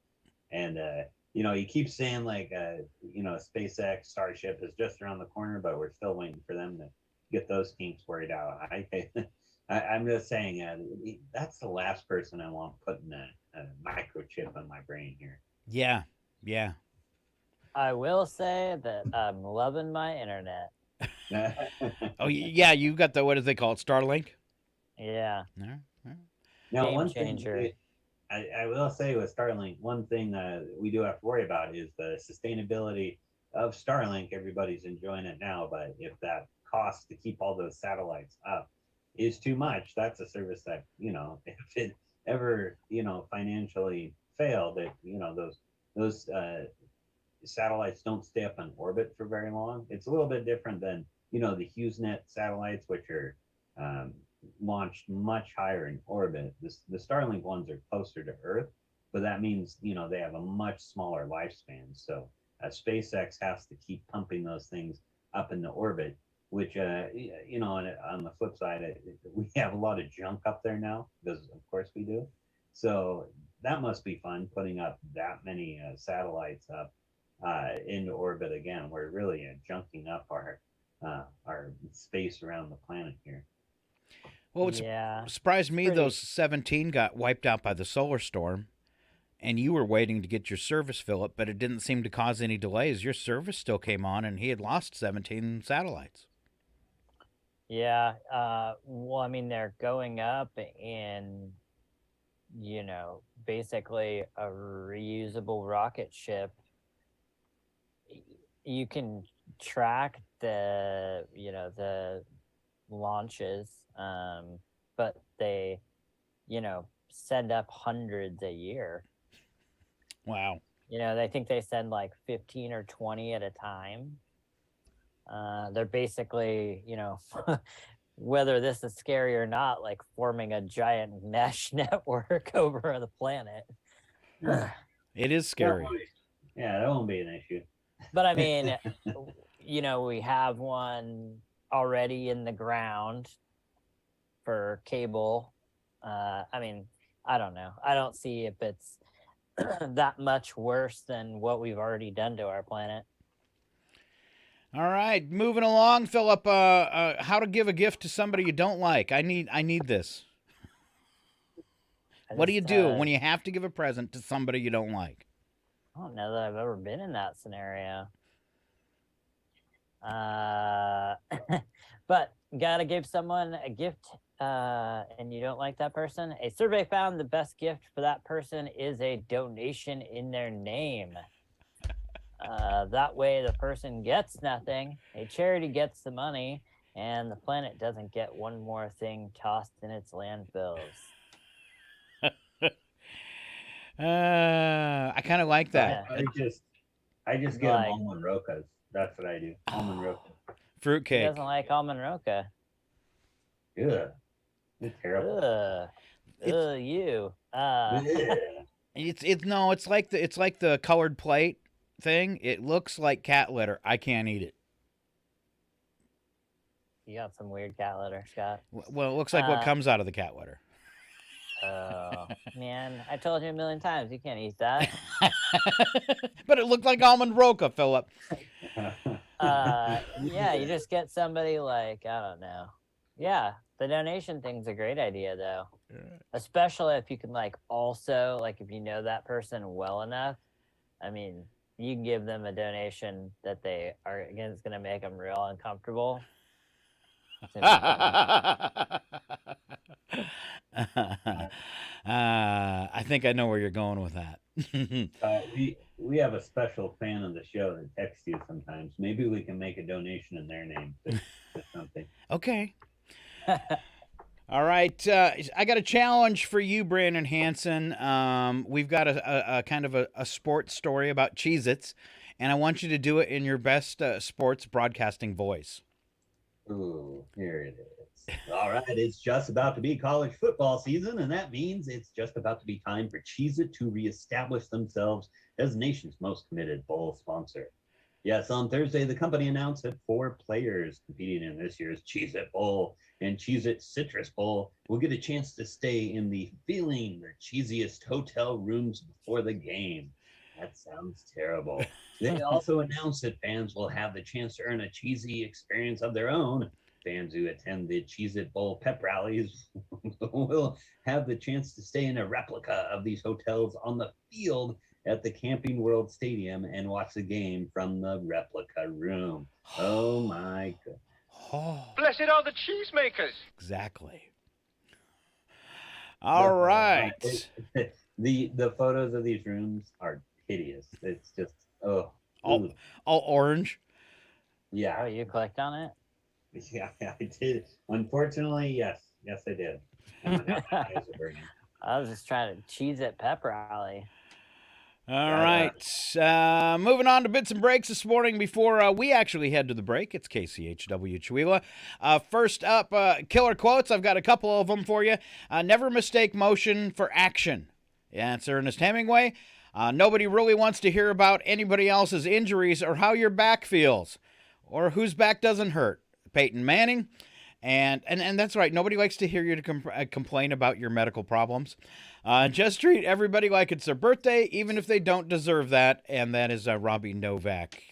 And he keeps saying like SpaceX Starship is just around the corner, but we're still waiting for them to get those kinks worried out. I'm just saying that's the last person I want putting a microchip in my brain here. Yeah. I will say that I'm loving my internet. Oh yeah, you got what do they call it? Starlink? Yeah. Now, Game one changer. thing I will say with Starlink, one thing we do have to worry about is the sustainability of Starlink. Everybody's enjoying it now, but if that cost to keep all those satellites up is too much, that's a service that, if it ever, financially failed, that, those satellites don't stay up in orbit for very long. It's a little bit different than, the HughesNet satellites, which are launched much higher in orbit. The Starlink ones are closer to Earth, but that means, they have a much smaller lifespan. So SpaceX has to keep pumping those things up into orbit, which, on the flip side, we have a lot of junk up there now, because of course we do. So that must be fun, putting up that many satellites up into orbit again. We're really junking up our space around the planet here. Well, it surprised me those 17 got wiped out by the solar storm, and you were waiting to get your service, Phillip, but it didn't seem to cause any delays. Your service still came on, and he had lost 17 satellites. Yeah. Well, I mean, they're going up in, basically a reusable rocket ship. You can track the launches, but they, send up hundreds a year. Wow. I think they send like 15 or 20 at a time. They're basically, whether this is scary or not, like forming a giant mesh network over the planet. It is scary. Yeah, that won't be an issue. But I mean, we have one already in the ground for cable. I mean, I don't know. I don't see if it's that much worse than what we've already done to our planet. All right, moving along, Phillip. How to give a gift to somebody you don't like? I need this. What do you do when you have to give a present to somebody you don't like? I don't know that I've ever been in that scenario. But gotta give someone a gift, and you don't like that person. A survey found the best gift for that person is a donation in their name. That way the person gets nothing, a charity gets the money, and the planet doesn't get one more thing tossed in its landfills. I kind of like that. I just get them almond rokas. That's what I do. Almond roka. Fruitcake. He doesn't like almond roka. Yeah. It's terrible. You. It's like the colored plate thing. It looks like cat litter. I can't eat it. You got some weird cat litter, Scott. Well, it looks like what comes out of the cat litter. Oh, man. I told you a million times you can't eat that. But it looked like almond roka, Phillip. Yeah, you just get somebody like, I don't know. Yeah, the donation thing's a great idea, though. Especially if you can, also, if you know that person well enough I mean, you can give them a donation that they are again is going to make them real uncomfortable. I think I know where you're going with that. We have a special fan of the show that texts you sometimes. Maybe we can make a donation in their name to something. Okay. All right. I got a challenge for you, Brandon Hanson. We've got a kind of a sports story about Cheez-Its, and I want you to do it in your best sports broadcasting voice. Ooh, here it is. All right, it's just about to be college football season, and that means it's just about to be time for Cheez-It to reestablish themselves as the nation's most committed bowl sponsor. Yes, on Thursday, the company announced that 4 players competing in this year's Cheez-It Bowl and Cheez-It Citrus Bowl will get a chance to stay in the feeling the cheesiest hotel rooms before the game. That sounds terrible. They also announced that fans will have the chance to earn a cheesy experience of their own. Fans who attend the Cheez-It Bowl pep rallies will have the chance to stay in a replica of these hotels on the field at the Camping World Stadium and watch the game from the replica room. Oh my God. Oh, Blessed are the cheesemakers. exactly. All right. The photos of these rooms are hideous. It's just all orange. Yeah. Oh, you clicked on it? Yeah, I did. Unfortunately, yes, I did. Oh my God, my eyes are burning. I was just trying to Cheez-It pep rally. All right. Moving on to bits and breaks this morning before we actually head to the break. It's KCHW Chihuahua. First up, killer quotes. I've got a couple of them for you. Never mistake motion for action. Yeah, it's Ernest Hemingway. Nobody really wants to hear about anybody else's injuries or how your back feels or whose back doesn't hurt. Peyton Manning. And that's right. Nobody likes to hear you to complain about your medical problems. Just treat everybody like it's their birthday, even if they don't deserve that. And that is Robbie Novak.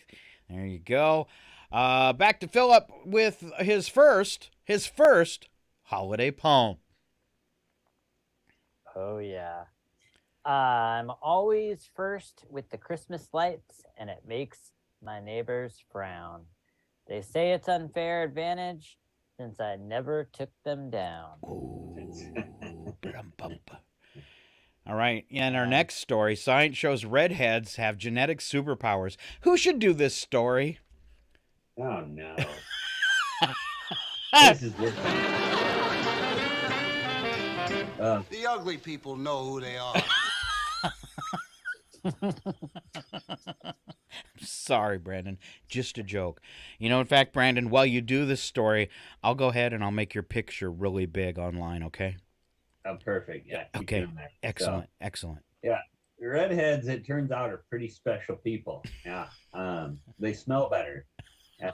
There you go. Back to Phillip with his first holiday poem. Oh, yeah. I'm always first with the Christmas lights, and it makes my neighbors frown. They say it's unfair advantage, since I never took them down. All right. And our next story, science shows redheads have genetic superpowers. Who should do this story? Oh, no. This is worse. The ugly people know who they are. Sorry, Brandon. Just a joke. You know, in fact, Brandon, while you do this story, I'll go ahead and I'll make your picture really big online, okay? Oh, perfect. Yeah. Okay. Excellent. Excellent. Yeah. Redheads, it turns out, are pretty special people. Yeah. They smell better.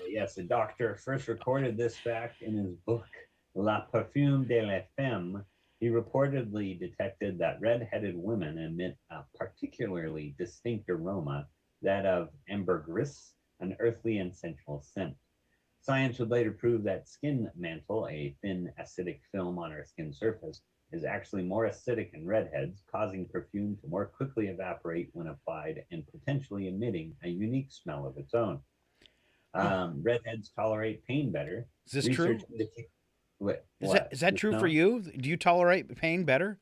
Yes, the doctor first recorded this fact in his book, La Parfume de la Femme. He reportedly detected that red-headed women emit a particularly distinct aroma, that of ambergris, an earthly and sensual scent. Science would later prove that skin mantle, a thin acidic film on our skin surface, is actually more acidic in redheads, causing perfume to more quickly evaporate when applied and potentially emitting a unique smell of its own. Redheads tolerate pain better. Is this true? Is that true for you? Do you tolerate pain better?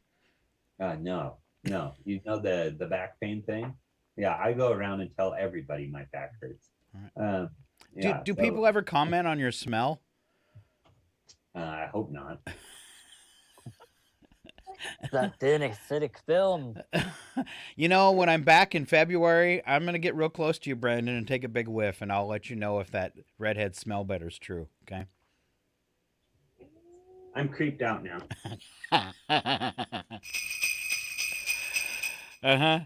No. You know the back pain thing? Yeah, I go around and tell everybody my back hurts. Right. Do people ever comment on your smell? I hope not. That thin acidic film. You know, when I'm back in February, I'm going to get real close to you, Brandon, and take a big whiff, and I'll let you know if that redhead smell better is true, okay? I'm creeped out now. Uh-huh.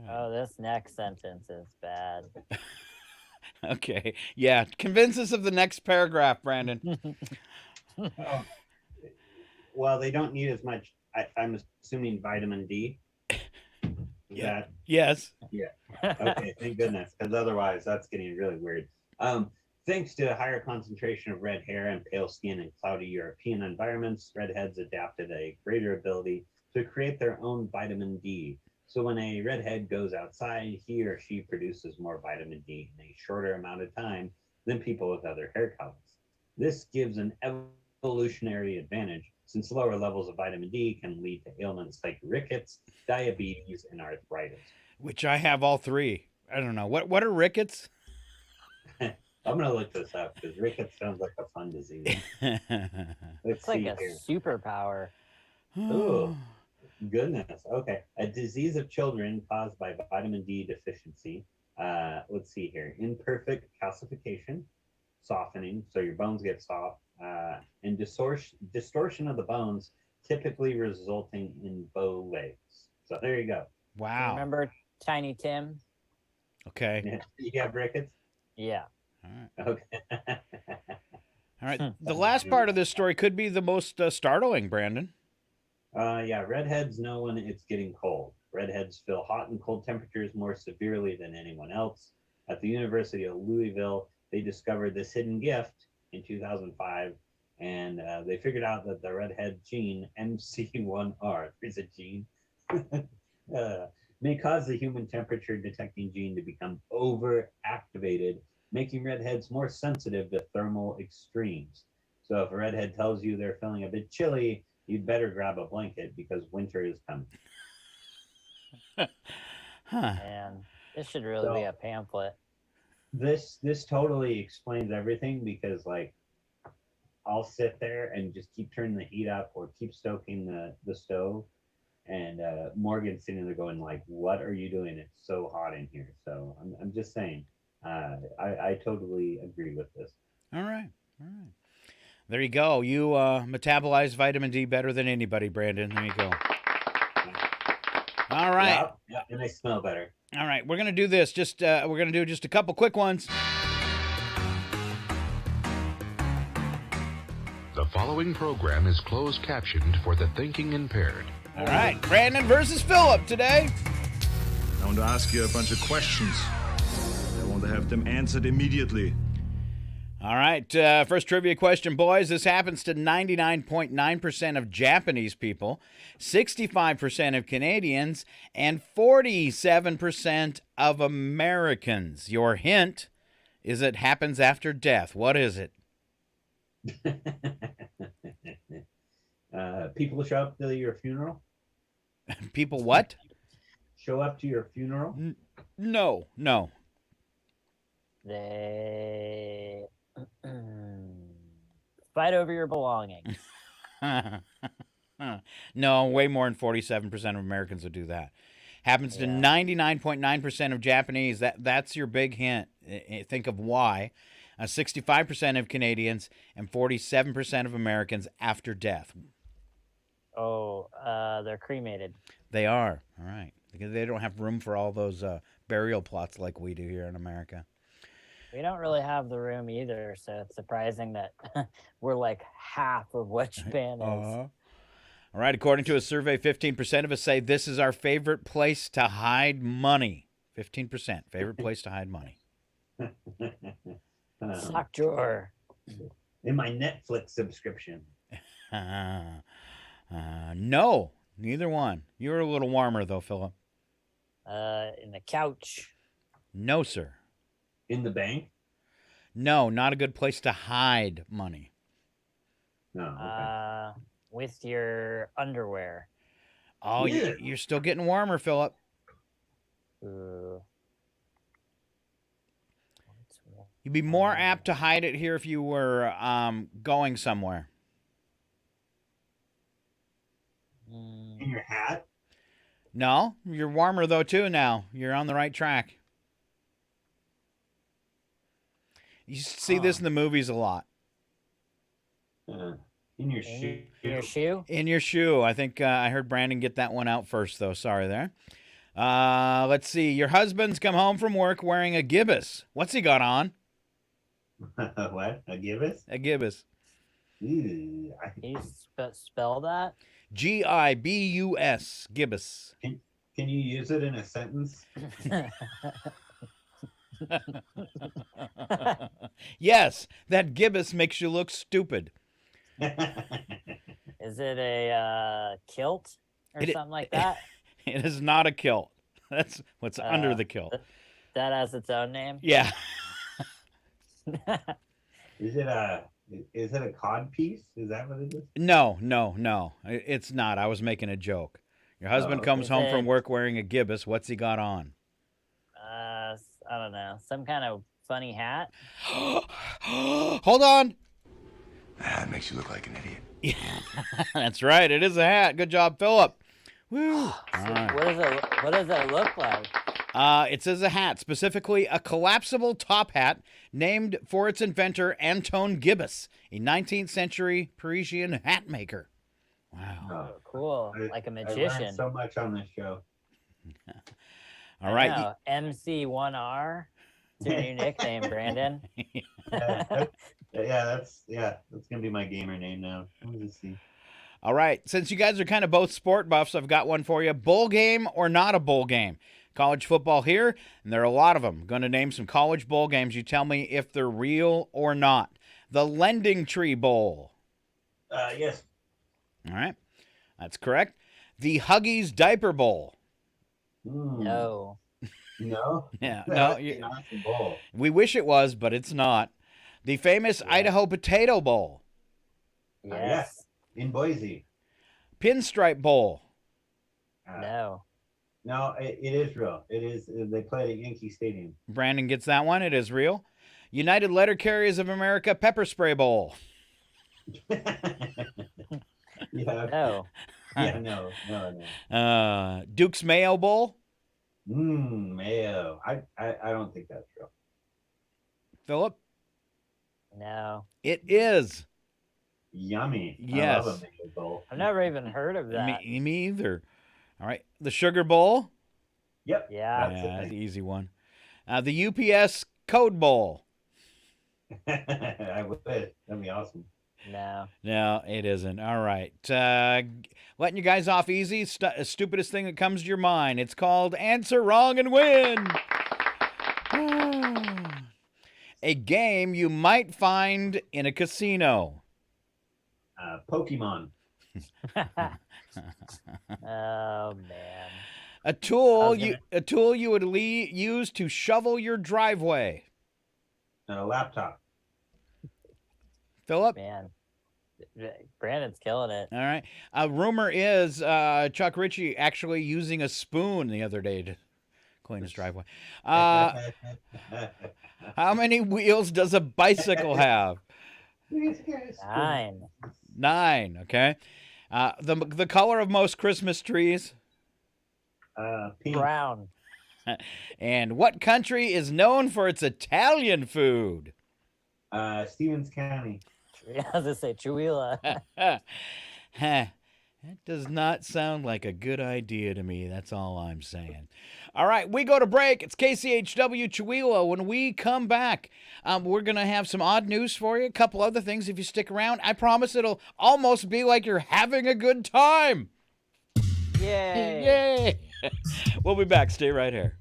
Oh, this next sentence is bad. Okay. Yeah. Convince us of the next paragraph, Brandon. Well, they don't need as much, I'm assuming, vitamin D. Yeah. Yes. Yeah. Okay, thank goodness, because otherwise that's getting really weird. Thanks to a higher concentration of red hair and pale skin in cloudy European environments, redheads adapted a greater ability to create their own vitamin D. So when a redhead goes outside, he or she produces more vitamin D in a shorter amount of time than people with other hair colors. This gives an evolutionary advantage since lower levels of vitamin D can lead to ailments like rickets, diabetes, and arthritis. Which I have all three. I don't know. What are rickets? I'm going to look this up because rickets sounds like a fun disease. It's like a superpower. Oh, goodness. Okay. A disease of children caused by vitamin D deficiency. Let's see here. Imperfect calcification, softening, so your bones get soft, and distortion of the bones, typically resulting in bow legs. So there you go. Wow. Remember Tiny Tim? Okay. You have rickets? Yeah. All right. Okay. All right. The last part of this story could be the most startling, Brandon. Yeah, redheads know when it's getting cold. Redheads feel hot and cold temperatures more severely than anyone else. At the University of Louisville, they discovered this hidden gift in 2005, and they figured out that the redhead gene, MC1R, there's a gene, may cause the human temperature detecting gene to become overactivated, making redheads more sensitive to thermal extremes. So if a redhead tells you they're feeling a bit chilly, you'd better grab a blanket because winter is coming. Man, this should really be a pamphlet. This totally explains everything because, like, I'll sit there and just keep turning the heat up or keep stoking the stove, and Morgan's sitting there going like, "What are you doing? It's so hot in here." So I'm just saying, I totally agree with this. All right. There you go. You metabolize vitamin D better than anybody, Brandon. There you go. All right. Yeah, and I smell better. All right. We're gonna do this. We're gonna do just a couple quick ones. The following program is closed captioned for the thinking impaired. All right. Brandon versus Phillip today. I want to ask you a bunch of questions. I want to have them answered immediately. All right, first trivia question, boys. This happens to 99.9% of Japanese people, 65% of Canadians, and 47% of Americans. Your hint is it happens after death. What is it? People show up to your funeral? People what? Show up to your funeral? No. They fight over your belongings. No, way more than 47% of Americans would do that. Happens to 99.9% of Japanese. That's your big hint. Think of why. 65% of Canadians and 47% of Americans after death. Oh, they're cremated. They are. All right. Because they don't have room for all those burial plots like we do here in America. We don't really have the room either, so it's surprising that we're like half of what Japan is. All right, according to a survey, 15% of us say this is our favorite place to hide money. 15%, favorite place to hide money. Sock drawer. In my Netflix subscription. No, neither one. You were a little warmer, though, Phillip. In the couch. No, sir. In the bank? No, not a good place to hide money. No. Okay. With your underwear. Oh, yeah. You're still getting warmer, Phillip. You'd be more apt to hide it here if you were going somewhere. In your hat? No, you're warmer, though, too, now. You're on the right track. You see this in the movies a lot. In your shoe. In your shoe? In your shoe. I think I heard Brandon get that one out first, though. Sorry there. Let's see. Your husband's come home from work wearing a gibbous. What's he got on? What? A gibbous? A gibbous. Ew. Can you spell that? G-I-B-U-S. Gibbous. Can you use it in a sentence? Yes, that gibbous makes you look stupid. Is it a kilt or something like that? It is not a kilt. That's what's under the kilt. That has its own name? Yeah. Is it a cod piece? Is that what it is? No. It's not. I was making a joke. Your husband comes home from work wearing a gibbous. What's he got on? I don't know. Some kind of funny hat? Hold on. That makes you look like an idiot. Yeah, that's right. It is a hat. Good job, Phillip. Woo. All right. What does it look like? It says a hat, specifically a collapsible top hat named for its inventor, Anton Gibbous, a 19th century Parisian hat maker. Wow. Oh, cool. Like a I magician. learned so much on this show. All right. MC1R. It's your new nickname, Brandon. That's gonna be my gamer name now. Let me just see. All right. Since you guys are kind of both sport buffs, I've got one for you. Bowl game or not a bowl game? College football here, and there are a lot of them. Going to name some college bowl games. You tell me if they're real or not. The Lending Tree Bowl. Yes. All right. That's correct. The Huggies Diaper Bowl. No. No? Yeah. That's No. not the bowl. We wish it was, but it's not. The famous Idaho Potato Bowl. Yes. In Boise. Pinstripe Bowl. No. No, it is real. It is. They play it at Yankee Stadium. Brandon gets that one. It is real. United Letter Carriers of America Pepper Spray Bowl. Yeah. No. Yeah, no. Duke's Mayo Bowl. Mayo. I don't think that's real. Phillip? No. It is. Yummy. Yes. I love a Mayo Bowl. I've never even heard of that. Me either. All right. The Sugar Bowl. Yep. Yeah. That's the easy one. The UPS Code Bowl. I would. That'd be awesome. No. No, it isn't. All right. Letting you guys off easy. Stupidest thing that comes to your mind. It's called Answer Wrong and Win. A game you might find in a casino. Pokemon. Oh man. A tool you would use to shovel your driveway. A laptop. Phillip? Man. Brandon's killing it. All right. A rumor is Chuck Ritchie actually using a spoon the other day to clean his driveway. How many wheels does a bicycle have? 9. 9. Okay. The color of most Christmas trees? Pink. Brown. And what country is known for its Italian food? Stevens County. I was gonna say Chihuahua. That does not sound like a good idea to me. That's all I'm saying. All right, we go to break. It's KCHW Chihuahua. When we come back, we're going to have some odd news for you, a couple other things if you stick around. I promise it'll almost be like you're having a good time. Yay. Yay. We'll be back. Stay right here.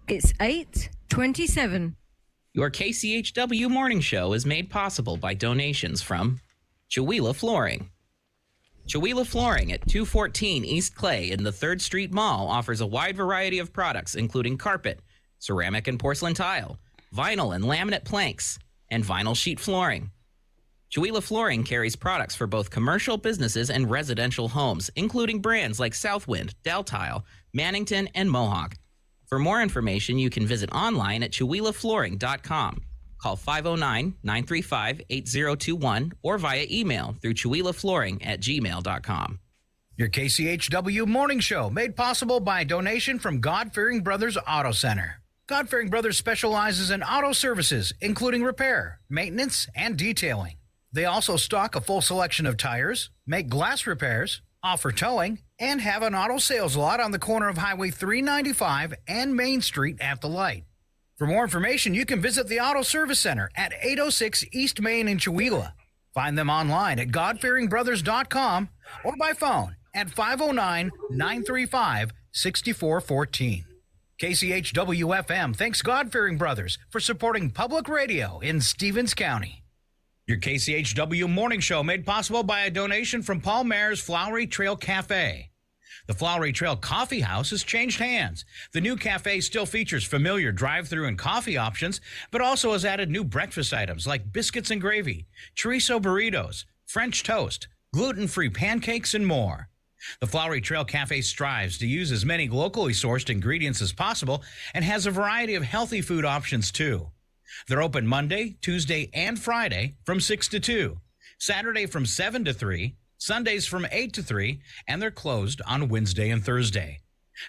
It's 8:27. Your KCHW morning show is made possible by donations from Chihuahua Flooring. Chihuahua Flooring at 214 East Clay in the 3rd Street Mall offers a wide variety of products, including carpet, ceramic and porcelain tile, vinyl and laminate planks, and vinyl sheet flooring. Chihuahua Flooring carries products for both commercial businesses and residential homes, including brands like Southwind, Deltile, Mannington, and Mohawk. For more information, you can visit online at chihuahuaflooring.com. Call 509-935-8021 or via email through chihuahuaflooring@gmail.com. Your KCHW Morning Show, made possible by a donation from God-Fearing Brothers Auto Center. God-Fearing Brothers specializes in auto services, including repair, maintenance, and detailing. They also stock a full selection of tires, make glass repairs, offer towing, and have an auto sales lot on the corner of Highway 395 and Main Street at the light. For more information, you can visit the Auto Service Center at 806 East Main in Chewelah. Find them online at godfearingbrothers.com or by phone at 509-935-6414. KCHW FM thanks God-Fearing Brothers for supporting public radio in Stevens County. Your KCHW Morning Show made possible by a donation from Paul Mayer's Flowery Trail Cafe. The Flowery Trail Coffee House has changed hands. The new cafe still features familiar drive-through and coffee options, but also has added new breakfast items like biscuits and gravy, chorizo burritos, French toast, gluten-free pancakes, and more. The Flowery Trail Cafe strives to use as many locally sourced ingredients as possible and has a variety of healthy food options too. They're open Monday, Tuesday, and Friday from 6 to 2, Saturday from 7 to 3, Sundays from 8 to 3, and they're closed on Wednesday and Thursday.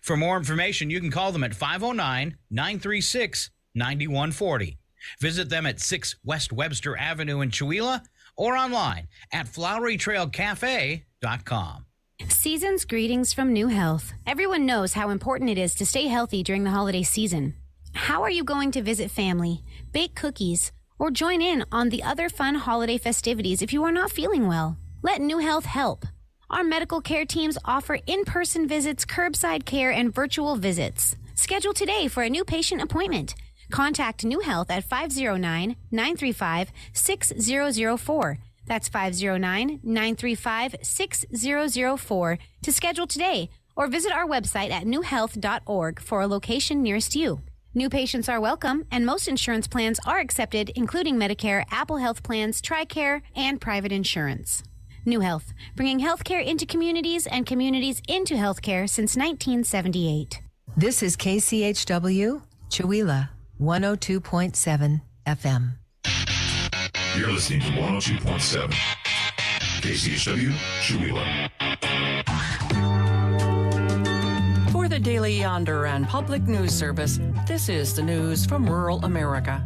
For more information, you can call them at 509-936-9140. Visit them at 6 West Webster Avenue in Chewelah or online at flowerytrailcafe.com. Season's greetings from New Health. Everyone knows how important it is to stay healthy during the holiday season. How are you going to visit family, bake cookies, or join in on the other fun holiday festivities if you are not feeling well? Let New Health help. Our medical care teams offer in-person visits, curbside care, and virtual visits. Schedule today for a new patient appointment. Contact New Health at 509-935-6004. That's 509-935-6004 to schedule today, or visit our website at newhealth.org for a location nearest you. New patients are welcome, and most insurance plans are accepted, including Medicare, Apple Health Plans, TRICARE, and private insurance. New Health, bringing healthcare into communities and communities into healthcare since 1978. This is KCHW, Chewelah, 102.7 FM. You're listening to 102.7 KCHW, Chewelah. For the Daily Yonder and Public News Service, this is the news from rural America.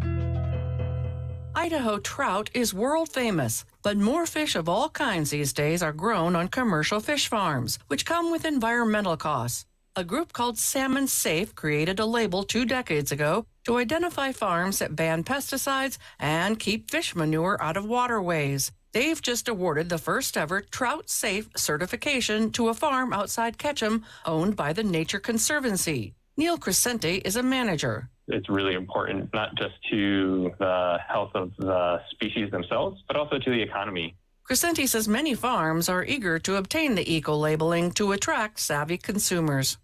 Idaho trout is world famous, but more fish of all kinds these days are grown on commercial fish farms, which come with environmental costs. A group called Salmon Safe created a label 2 decades ago to identify farms that ban pesticides and keep fish manure out of waterways. They've just awarded the first ever Trout Safe certification to a farm outside Ketchum owned by the Nature Conservancy. Neil Crescenti is a manager. It's really important, not just to the health of the species themselves, but also to the economy. Crescenti says many farms are eager to obtain the eco-labeling to attract savvy consumers.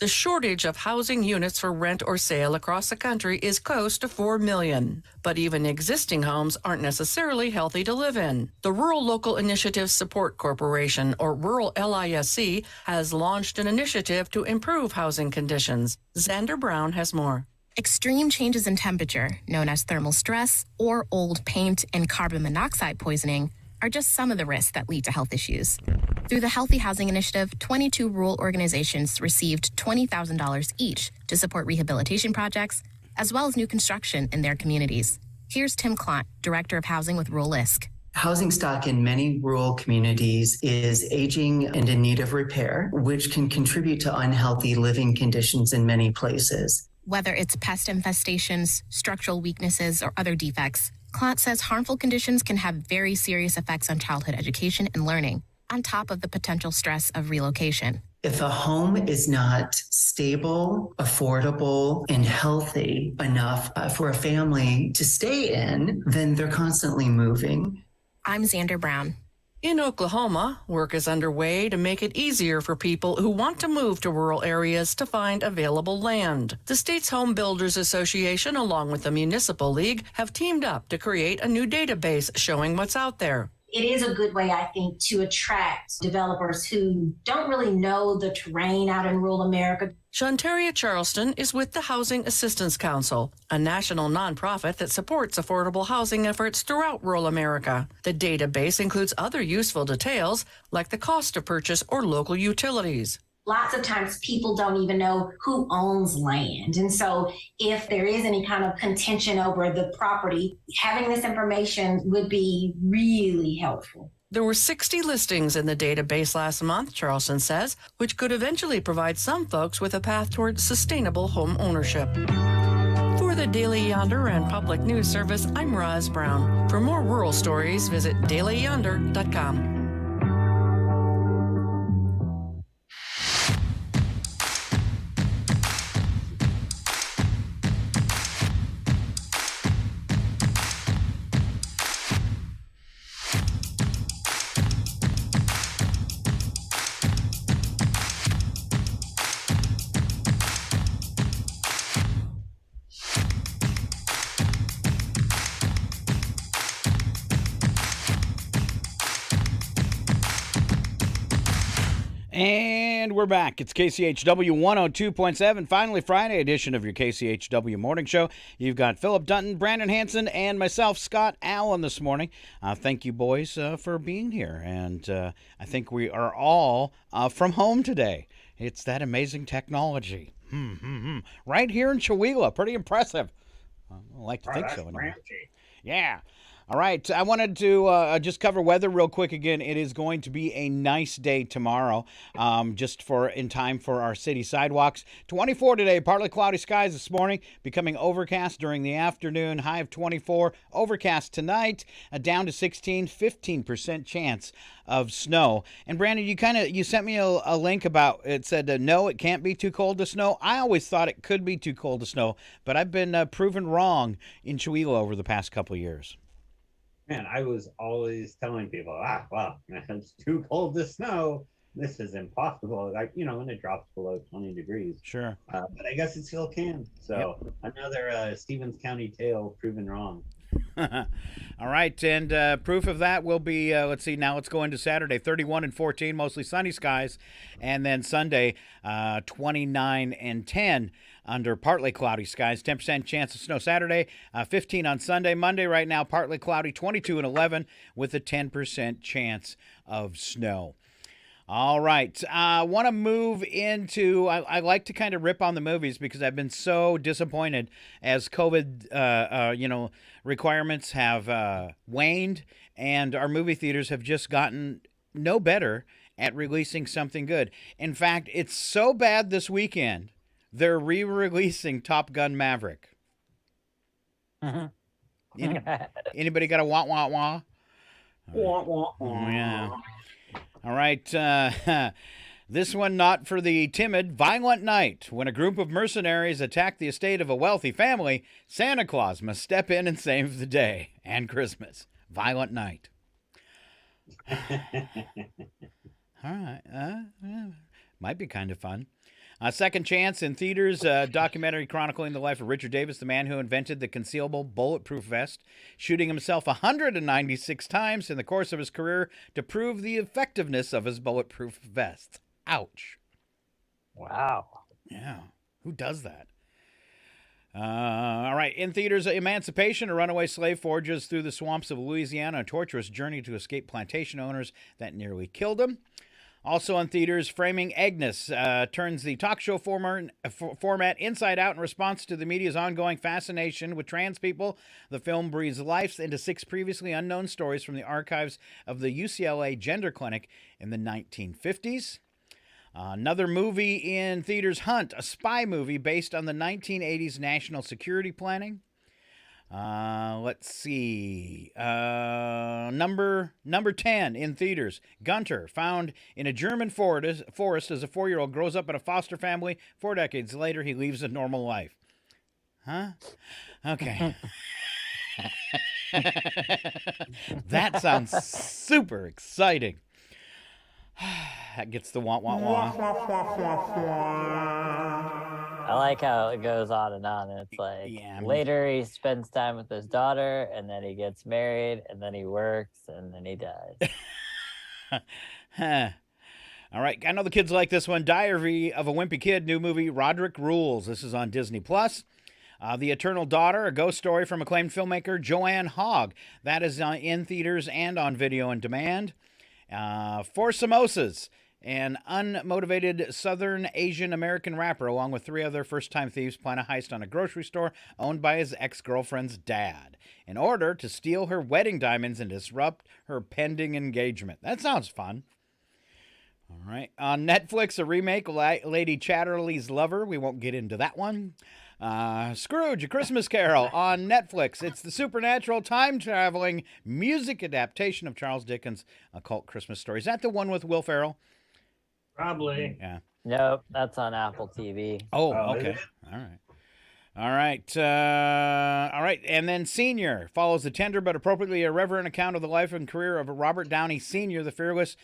The shortage of housing units for rent or sale across the country is close to 4 million. But even existing homes aren't necessarily healthy to live in. The Rural Local Initiative Support Corporation, or Rural LISC, has launched an initiative to improve housing conditions. Xander Brown has more. Extreme changes in temperature, known as thermal stress, or old paint and carbon monoxide poisoning, are just some of the risks that lead to health issues. Through the Healthy Housing Initiative, 22 rural organizations received $20,000 each to support rehabilitation projects, as well as new construction in their communities. Here's Tim Klont, Director of Housing with Rural ISC. Housing stock in many rural communities is aging and in need of repair, which can contribute to unhealthy living conditions in many places. Whether it's pest infestations, structural weaknesses, or other defects, Klont says harmful conditions can have very serious effects on childhood education and learning, on top of the potential stress of relocation. If a home is not stable, affordable, and healthy enough for a family to stay in, then they're constantly moving. I'm Xander Brown. In Oklahoma, work is underway to make it easier for people who want to move to rural areas to find available land. The state's Home Builders Association, along with the Municipal League, have teamed up to create a new database showing what's out there. It is a good way, I think, to attract developers who don't really know the terrain out in rural America. Shontaria Charleston is with the Housing Assistance Council, a national nonprofit that supports affordable housing efforts throughout rural America. The database includes other useful details like the cost to purchase or local utilities. Lots of times people don't even know who owns land. And so if there is any kind of contention over the property, having this information would be really helpful. There were 60 listings in the database last month, Charleston says, which could eventually provide some folks with a path toward sustainable home ownership. For the Daily Yonder and Public News Service, I'm Roz Brown. For more rural stories, visit dailyyonder.com. And we're back. It's KCHW 102.7, finally Friday edition of your KCHW Morning Show. You've got Phillip Dutton, Brandon Hanson, and myself, Scott Allen, this morning. Thank you, boys, for being here. And I think we are all from home today. It's that amazing technology. Right here in Chewelah. Pretty impressive. I like to think so. Anyway. Yeah. All right, I wanted to just cover weather real quick again. It is going to be a nice day tomorrow, just in time for our city sidewalks. 24 today, partly cloudy skies this morning, becoming overcast during the afternoon, high of 24, overcast tonight, down to 16, 15% chance of snow. And Brandon, you sent me a link about, it said, no, it can't be too cold to snow. I always thought it could be too cold to snow, but I've been proven wrong in Chewelah over the past couple of years. Man, I was always telling people, well, it's too cold to snow. This is impossible. Like, when it drops below 20 degrees. Sure. But I guess it still can. So another Stevens County tale proven wrong. All right, and proof of that will be, let's see, now let's go into Saturday, 31 and 14, mostly sunny skies, and then Sunday, 29 and 10 under partly cloudy skies, 10% chance of snow Saturday, 15 on Sunday. Monday right now, partly cloudy, 22 and 11 with a 10% chance of snow. All right. I want to move into, I like to kind of rip on the movies because I've been so disappointed as COVID, requirements have waned and our movie theaters have just gotten no better at releasing something good. In fact, it's so bad this weekend, they're re-releasing Top Gun Maverick. Anybody got a wah-wah-wah? Wah-wah-wah. Yeah. All right, this one not for the timid. Violent night. When a group of mercenaries attack the estate of a wealthy family, Santa Claus must step in and save the day and Christmas. Violent night. All right, might be kind of fun. Second Chance in theaters, documentary chronicling the life of Richard Davis, the man who invented the concealable bulletproof vest, shooting himself 196 times in the course of his career to prove the effectiveness of his bulletproof vest. Ouch. Wow. Yeah. Who does that? All right. In theaters, Emancipation, a runaway slave forges through the swamps of Louisiana, a torturous journey to escape plantation owners that nearly killed him. Also in theaters, Framing Agnes turns the talk show format inside out in response to the media's ongoing fascination with trans people. The film breathes life into 6 previously unknown stories from the archives of the UCLA Gender Clinic in the 1950s. Another movie in theaters, Hunt, a spy movie based on the 1980s national security planning. Let's see. Number 10 in theaters. Gunter, found in a German forest as a 4-year-old, grows up in a foster family. 4 decades later, he leaves a normal life. Huh? Okay. That sounds super exciting. That gets the wah-wah-wah. I like how it goes on and on. And it's like later he spends time with his daughter, and then he gets married, and then he works, and then he dies. All right, I know the kids like this one. Diary of a Wimpy Kid, new movie, Roderick Rules. This is on Disney+. The Eternal Daughter, a ghost story from acclaimed filmmaker Joanne Hogg. That is in theaters and on video on demand. Four Samosas, an unmotivated Southern Asian American rapper, along with 3 other first-time thieves, plan a heist on a grocery store owned by his ex-girlfriend's dad in order to steal her wedding diamonds and disrupt her pending engagement. That sounds fun. All right. On Netflix, a remake, Lady Chatterley's Lover. We won't get into that one. Scrooge, A Christmas Carol on Netflix. It's the supernatural time-traveling music adaptation of Charles Dickens' occult Christmas story. Is that the one with Will Ferrell? Probably. Yeah. Nope, that's on Apple TV. Oh, okay. All right. All right. And then Senior follows the tender but appropriately irreverent account of the life and career of Robert Downey Sr., the fearless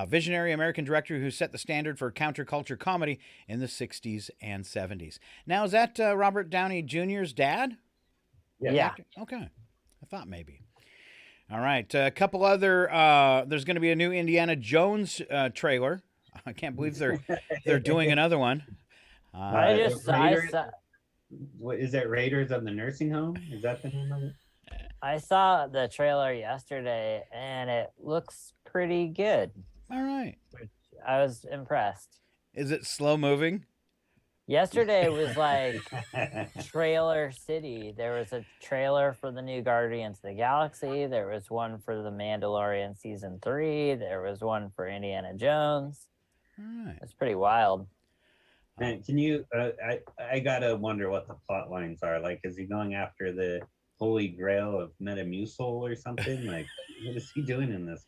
visionary American director who set the standard for counterculture comedy in the 60s and 70s. Now, is that Robert Downey Jr.'s dad? Yeah. Okay. I thought maybe. All right. A couple other, there's going to be a new Indiana Jones trailer. I can't believe they're doing another one. I saw, What is that? Raiders of the Nursing Home? Is that the name of it? I saw the trailer yesterday, and it looks pretty good. All right. I was impressed. Is it slow moving? Yesterday was like Trailer City. There was a trailer for the new Guardians of the Galaxy. There was one for The Mandalorian Season 3. There was one for Indiana Jones. All right. It's pretty wild. Man, can you, I gotta wonder what the plot lines are. Like, is he going after the Holy Grail of Metamucil or something? Like, what is he doing in this?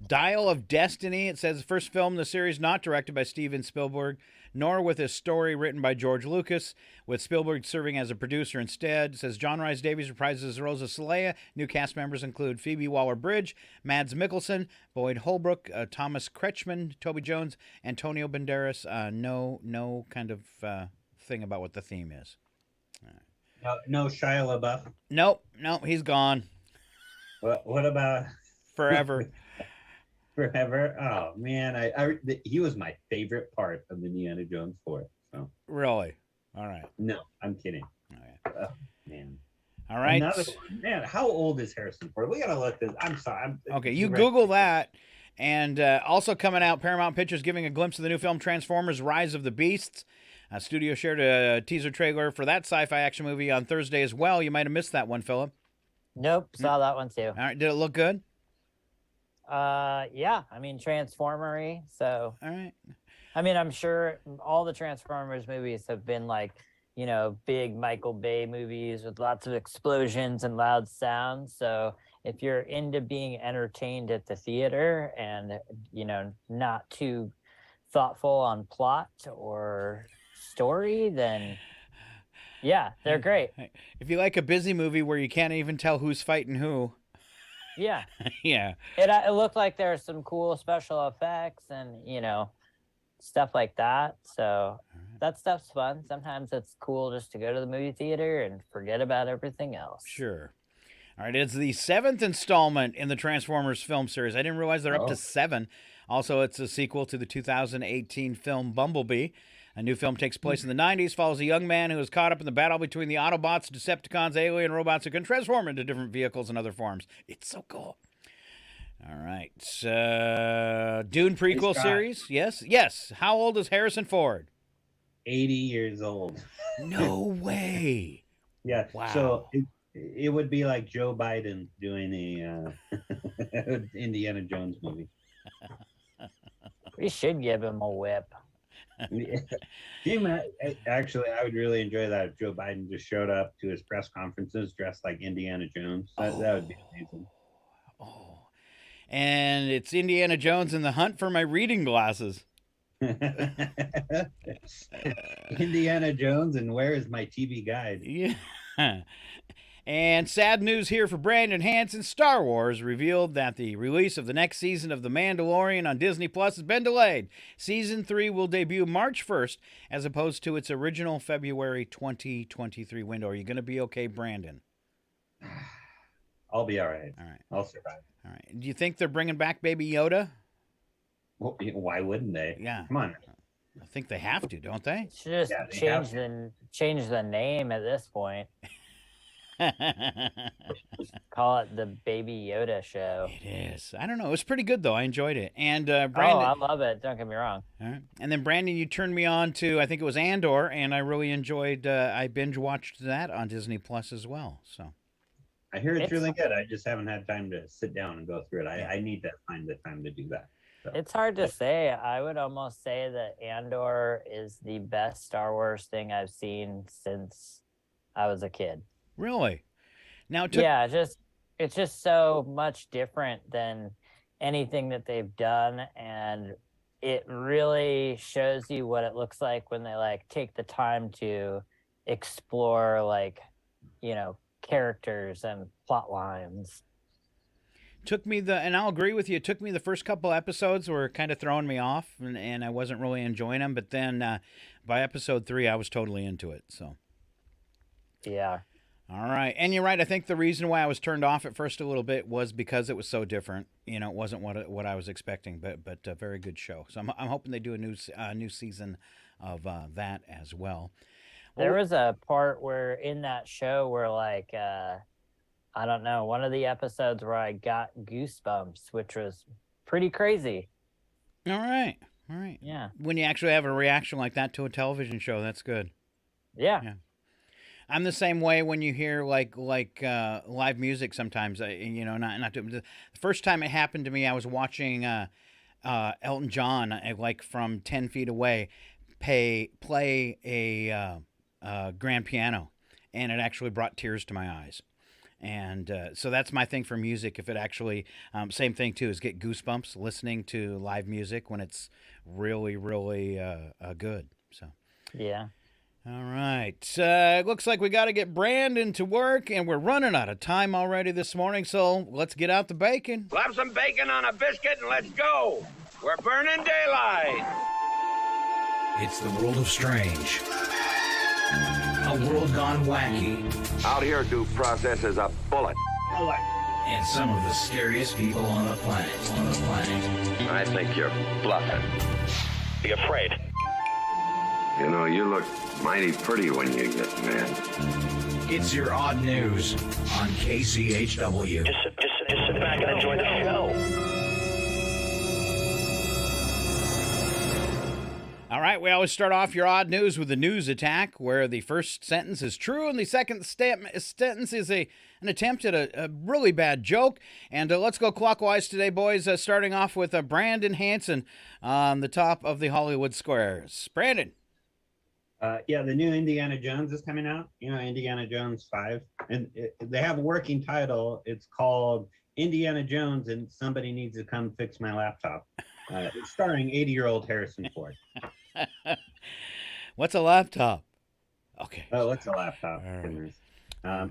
Dial of Destiny. It says the first film in the series not directed by Steven Spielberg, nor with a story written by George Lucas, with Spielberg serving as a producer instead. It says John Rhys Davies reprises Rosa Saleya. New cast members include Phoebe Waller-Bridge, Mads Mikkelsen, Boyd Holbrook, Thomas Kretschmann, Toby Jones, Antonio Banderas. No kind of thing about what the theme is. No Shia LaBeouf? Nope, he's gone. What about... Forever. Forever? Oh, man. He was my favorite part of the Indiana Jones 4. So. Really? All right. No, I'm kidding. Oh, yeah. Oh, man. All right. Man, how old is Harrison Ford? We got to look this. I'm sorry. Okay, you Google that. And also coming out, Paramount Pictures giving a glimpse of the new film Transformers Rise of the Beasts. Studio shared a teaser trailer for that sci-fi action movie on Thursday as well. You might have missed that one, Phillip. Nope, saw that one too. All right, did it look good? Yeah, I mean, Transformery, so. All right. I mean, I'm sure all the Transformers movies have been like, big Michael Bay movies with lots of explosions and loud sounds. So if you're into being entertained at the theater and, not too thoughtful on plot or story, then yeah, they're great. If you like a busy movie where you can't even tell who's fighting who. Yeah. Yeah. It looked like there's some cool special effects and, stuff like that. So that stuff's fun. Sometimes it's cool just to go to the movie theater and forget about everything else. Sure. All right, it's the 7th installment in the Transformers film series. I didn't realize they're up to 7. Also, it's a sequel to the 2018 film Bumblebee. A new film takes place in the 90s, follows a young man who is caught up in the battle between the Autobots, Decepticons, alien robots who can transform into different vehicles and other forms. It's so cool. All right. Dune prequel series. Yes. How old is Harrison Ford? 80 years old. No way. Yeah. Wow. So it would be like Joe Biden doing a Indiana Jones movie. We should give him a whip. Actually, I would really enjoy that if Joe Biden just showed up to his press conferences dressed like Indiana Jones. That would be amazing. Oh, and it's Indiana Jones and the Hunt for My Reading Glasses. Indiana Jones and Where Is My TV Guide? Yeah. And sad news here for Brandon Hanson. Star Wars revealed that the release of the next season of The Mandalorian on Disney Plus has been delayed. Season 3 will debut March 1st as opposed to its original February 2023 window. Are you going to be okay, Brandon? I'll be all right. All right. I'll survive. All right. Do you think they're bringing back Baby Yoda? Well, why wouldn't they? Yeah. Come on. I think they have to, don't they? Should just Yeah, they change the name at this point. Call it the Baby Yoda Show. It is. I don't know. It was pretty good, though. I enjoyed it. And Brandon. Oh, I love it. Don't get me wrong. All right. And then, Brandon, you turned me on to, I think it was Andor, and I really enjoyed, I binge-watched that on Disney Plus as well. So I hear it's really good. I just haven't had time to sit down and go through it. I need to find the time to do that. So. It's hard to say. I would almost say that Andor is the best Star Wars thing I've seen since I was a kid. Really? Now, it's just so much different than anything that they've done, and it really shows you what it looks like when they like take the time to explore, like, you know, characters and plot lines. And I'll agree with you, it took me the first couple episodes were kind of throwing me off, and I wasn't really enjoying them, but then by episode 3 I was totally into it. So yeah. All right. And you're right, I think the reason why I was turned off at first a little bit was because it was so different. You know, it wasn't what I was expecting, but a very good show. So I'm hoping they do a new season of that as well. There was a part where in that show where, like, I don't know, one of the episodes where I got goosebumps, which was pretty crazy. All right. Yeah. When you actually have a reaction like that to a television show, that's good. Yeah. I'm the same way when you hear like live music sometimes. You know, not the first time it happened to me, I was watching Elton John like from 10 feet away play a grand piano, and it actually brought tears to my eyes. And so that's my thing for music. If it actually, same thing too, is get goosebumps listening to live music when it's really, really good. So yeah. All right. Looks like we got to get Brandon to work, and we're running out of time already this morning. So let's get out the bacon. Slap some bacon on a biscuit and let's go. We're burning daylight. It's the world of strange. A world gone wacky. Out here, due process is a bullet. And some of the scariest people on the planet. I think you're bluffing. Be afraid. You know, you look mighty pretty when you get mad. It's your odd news on KCHW. Just sit back and enjoy the show. All right, we always start off your odd news with a news attack, where the first sentence is true and the second sentence is an attempt at a really bad joke. And let's go clockwise today, boys, starting off with Brandon Hanson on the top of the Hollywood Squares. Brandon. Yeah, the new Indiana Jones is coming out. You know, Indiana Jones 5. And they have a working title. It's called Indiana Jones and Somebody Needs to Come Fix My Laptop. It's starring 80-year-old Harrison Ford. What's a laptop? Okay. Oh, what's a laptop? Right.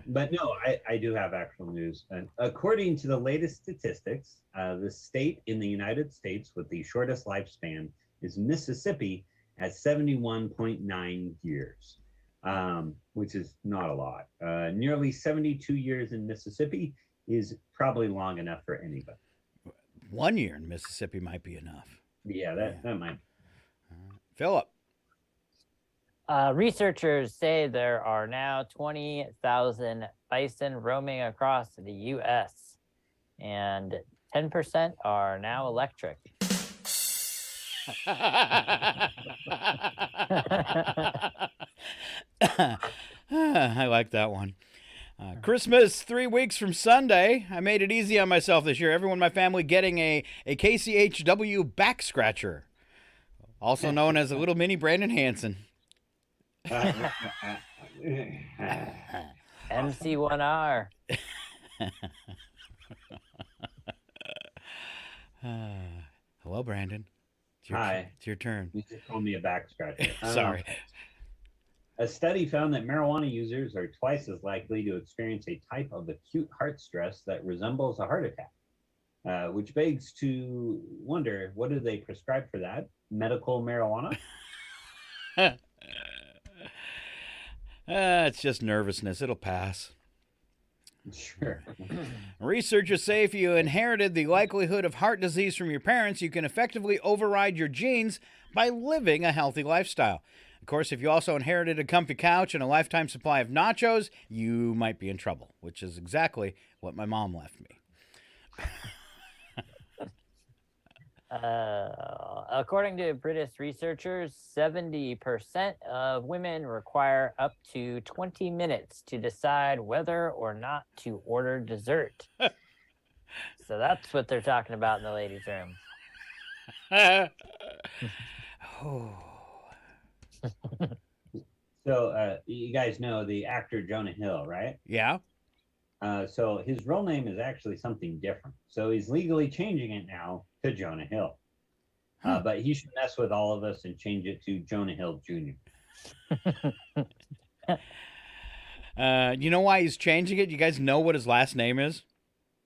But no, I do have actual news. According to the latest statistics, the state in the United States with the shortest lifespan is Mississippi at 71.9 years, which is not a lot. Nearly 72 years in Mississippi is probably long enough for anybody. 1 year in Mississippi might be enough. Yeah, that might. Phillip. Researchers say there are now 20,000 bison roaming across the U.S., and 10% are now electric. I like that one. Christmas 3 weeks from Sunday. I made it easy on myself this year. Everyone in my family getting a KCHW back scratcher, also known as a little mini Brandon Hanson. MC1R. Hello, Brandon. Hi. It's your turn. You just called me a back scratcher. Sorry. A study found that marijuana users are twice as likely to experience a type of acute heart stress that resembles a heart attack, which begs to wonder, what do they prescribe for that? Medical marijuana? It's just nervousness. It'll pass. Sure. Researchers say if you inherited the likelihood of heart disease from your parents, you can effectively override your genes by living a healthy lifestyle. Of course, if you also inherited a comfy couch and a lifetime supply of nachos, you might be in trouble, which is exactly what my mom left me. According to British researchers, 70% of women require up to 20 minutes to decide whether or not to order dessert. So that's what they're talking about in the ladies' room. So you guys know the actor Jonah Hill, right? Yeah. So his real name is actually something different. So he's legally changing it now to Jonah Hill. But he should mess with all of us and change it to Jonah Hill Jr. You know why he's changing it? You guys know what his last name is?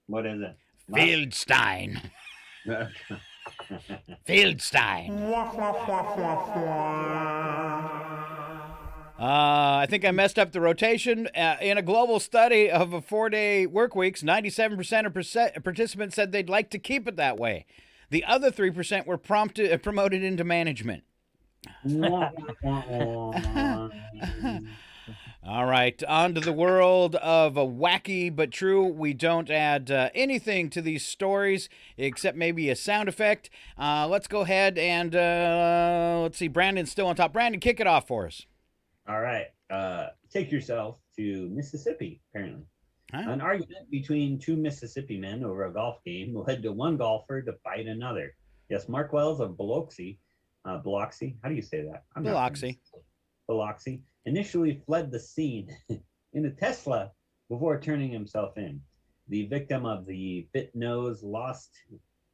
What is it? Feldstein. Feldstein. I think I messed up the rotation. In a global study of a 4-day work weeks, 97% of participants said they'd like to keep it that way. The other 3% were promoted into management. All right, on to the world of a wacky but true. We don't add anything to these stories except maybe a sound effect. Let's go ahead and let's see. Brandon's still on top. Brandon, kick it off for us. All right. Take yourself to Mississippi, apparently. An argument between two Mississippi men over a golf game led to one golfer to fight another. Yes, Mark Wells of Biloxi, how do you say that? Biloxi initially fled the scene in a Tesla before turning himself in. The victim of the bit nose lost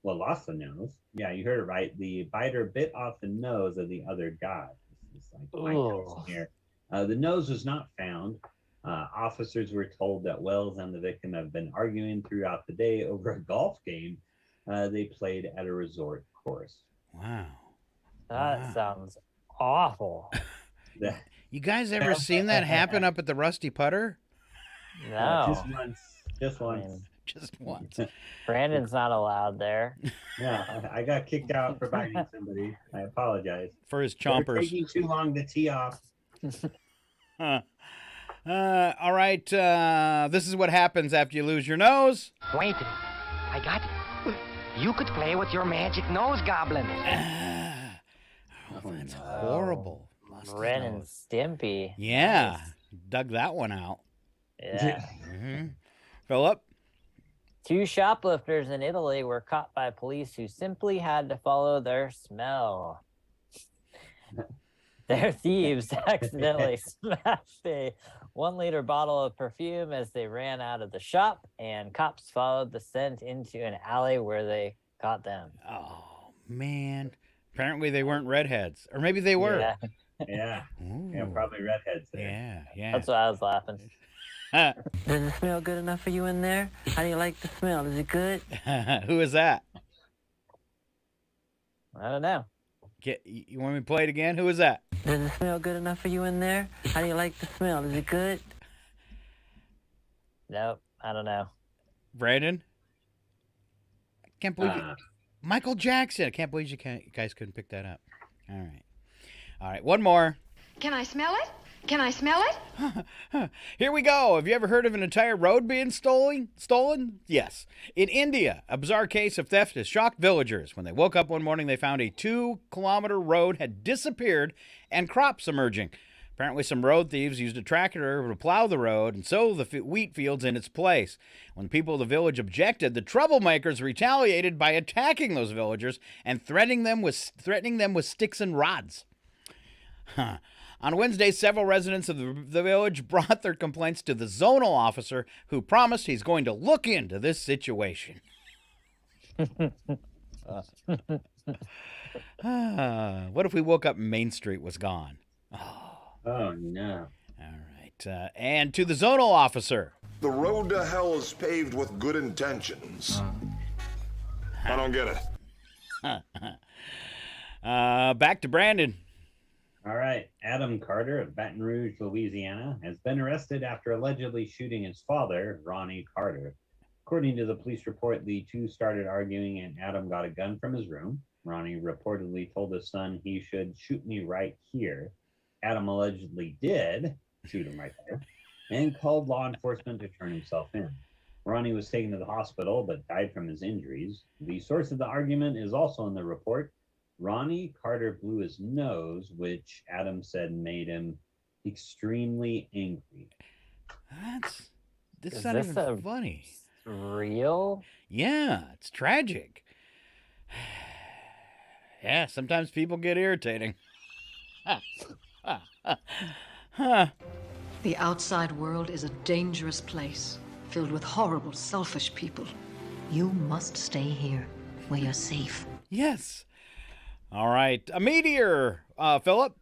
the nose. Yeah, you heard it right. The biter bit off the nose of the other guy. It's like here. The nose was not found. Officers were told that Wells and the victim have been arguing throughout the day over a golf game they played at a resort course. Wow. That sounds awful. You guys ever seen that happen up at the Rusty Putter? No. Just once. Just once. Brandon's not allowed there. Yeah, I got kicked out for biting somebody. I apologize. For his chompers. They're taking too long to tee off. All right. This is what happens after you lose your nose. Wait, I got it. You could play with your magic nose, Goblin. That's horrible. Ren and Stimpy. Yeah. Nice. Dug that one out. Yeah. Phillip? 2 shoplifters in Italy were caught by police who simply had to follow their smell. Their thieves accidentally smashed a 1-liter bottle of perfume as they ran out of the shop, and cops followed the scent into an alley where they caught them. Oh, man. Apparently they weren't redheads. Or maybe they were. Yeah. Yeah, probably redheads there. Yeah. That's why I was laughing. Does it smell good enough for you in there? How do you like the smell? Is it good? Who is that? I don't know. You want me to play it again? Who is that? Does it smell good enough for you in there? How do you like the smell? Is it good? Nope, I don't know. Brandon? I can't believe Michael Jackson. I can't believe you guys couldn't pick that up. All right, one more. Can I smell it? Can I smell it? Here we go. Have you ever heard of an entire road being stolen? Yes. In India, a bizarre case of theft has shocked villagers. When they woke up one morning, they found a 2-kilometer road had disappeared and crops emerging. Apparently, some road thieves used a tractor to plow the road and sow the wheat fields in its place. When people of the village objected, the troublemakers retaliated by attacking those villagers and threatening them with sticks and rods. On Wednesday, several residents of the village brought their complaints to the zonal officer, who promised he's going to look into this situation. What if we woke up and Main Street was gone? Oh, no. All right. And to the zonal officer. The road to hell is paved with good intentions. I don't get it. Back to Brandon. All right. Adam Carter of Baton Rouge, Louisiana, has been arrested after allegedly shooting his father, Ronnie Carter. According to the police report, the two started arguing and Adam got a gun from his room. Ronnie reportedly told his son he should shoot me right here. Adam allegedly did shoot him right there and called law enforcement to turn himself in. Ronnie was taken to the hospital but died from his injuries. The source of the argument is also in the report. Ronnie Carter blew his nose, which Adam said made him extremely angry. This is not even funny. Real? Yeah, it's tragic. Yeah, sometimes people get irritating. The outside world is a dangerous place, filled with horrible, selfish people. You must stay here, where you're safe. Yes. All right. A meteor, Phillip.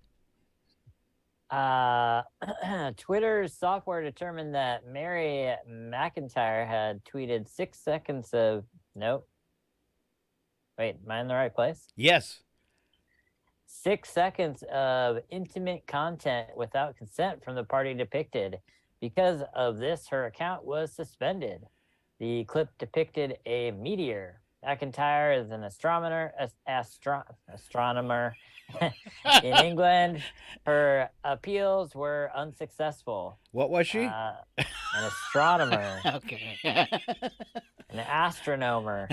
Twitter's software determined that Mary McIntyre had tweeted 6 seconds of... Nope. Wait, am I in the right place? Yes. 6 seconds of intimate content without consent from the party depicted. Because of this, her account was suspended. The clip depicted a meteor. McIntyre is an astronomer in England. Her appeals were unsuccessful. What was she? An astronomer. Okay. An astronomer.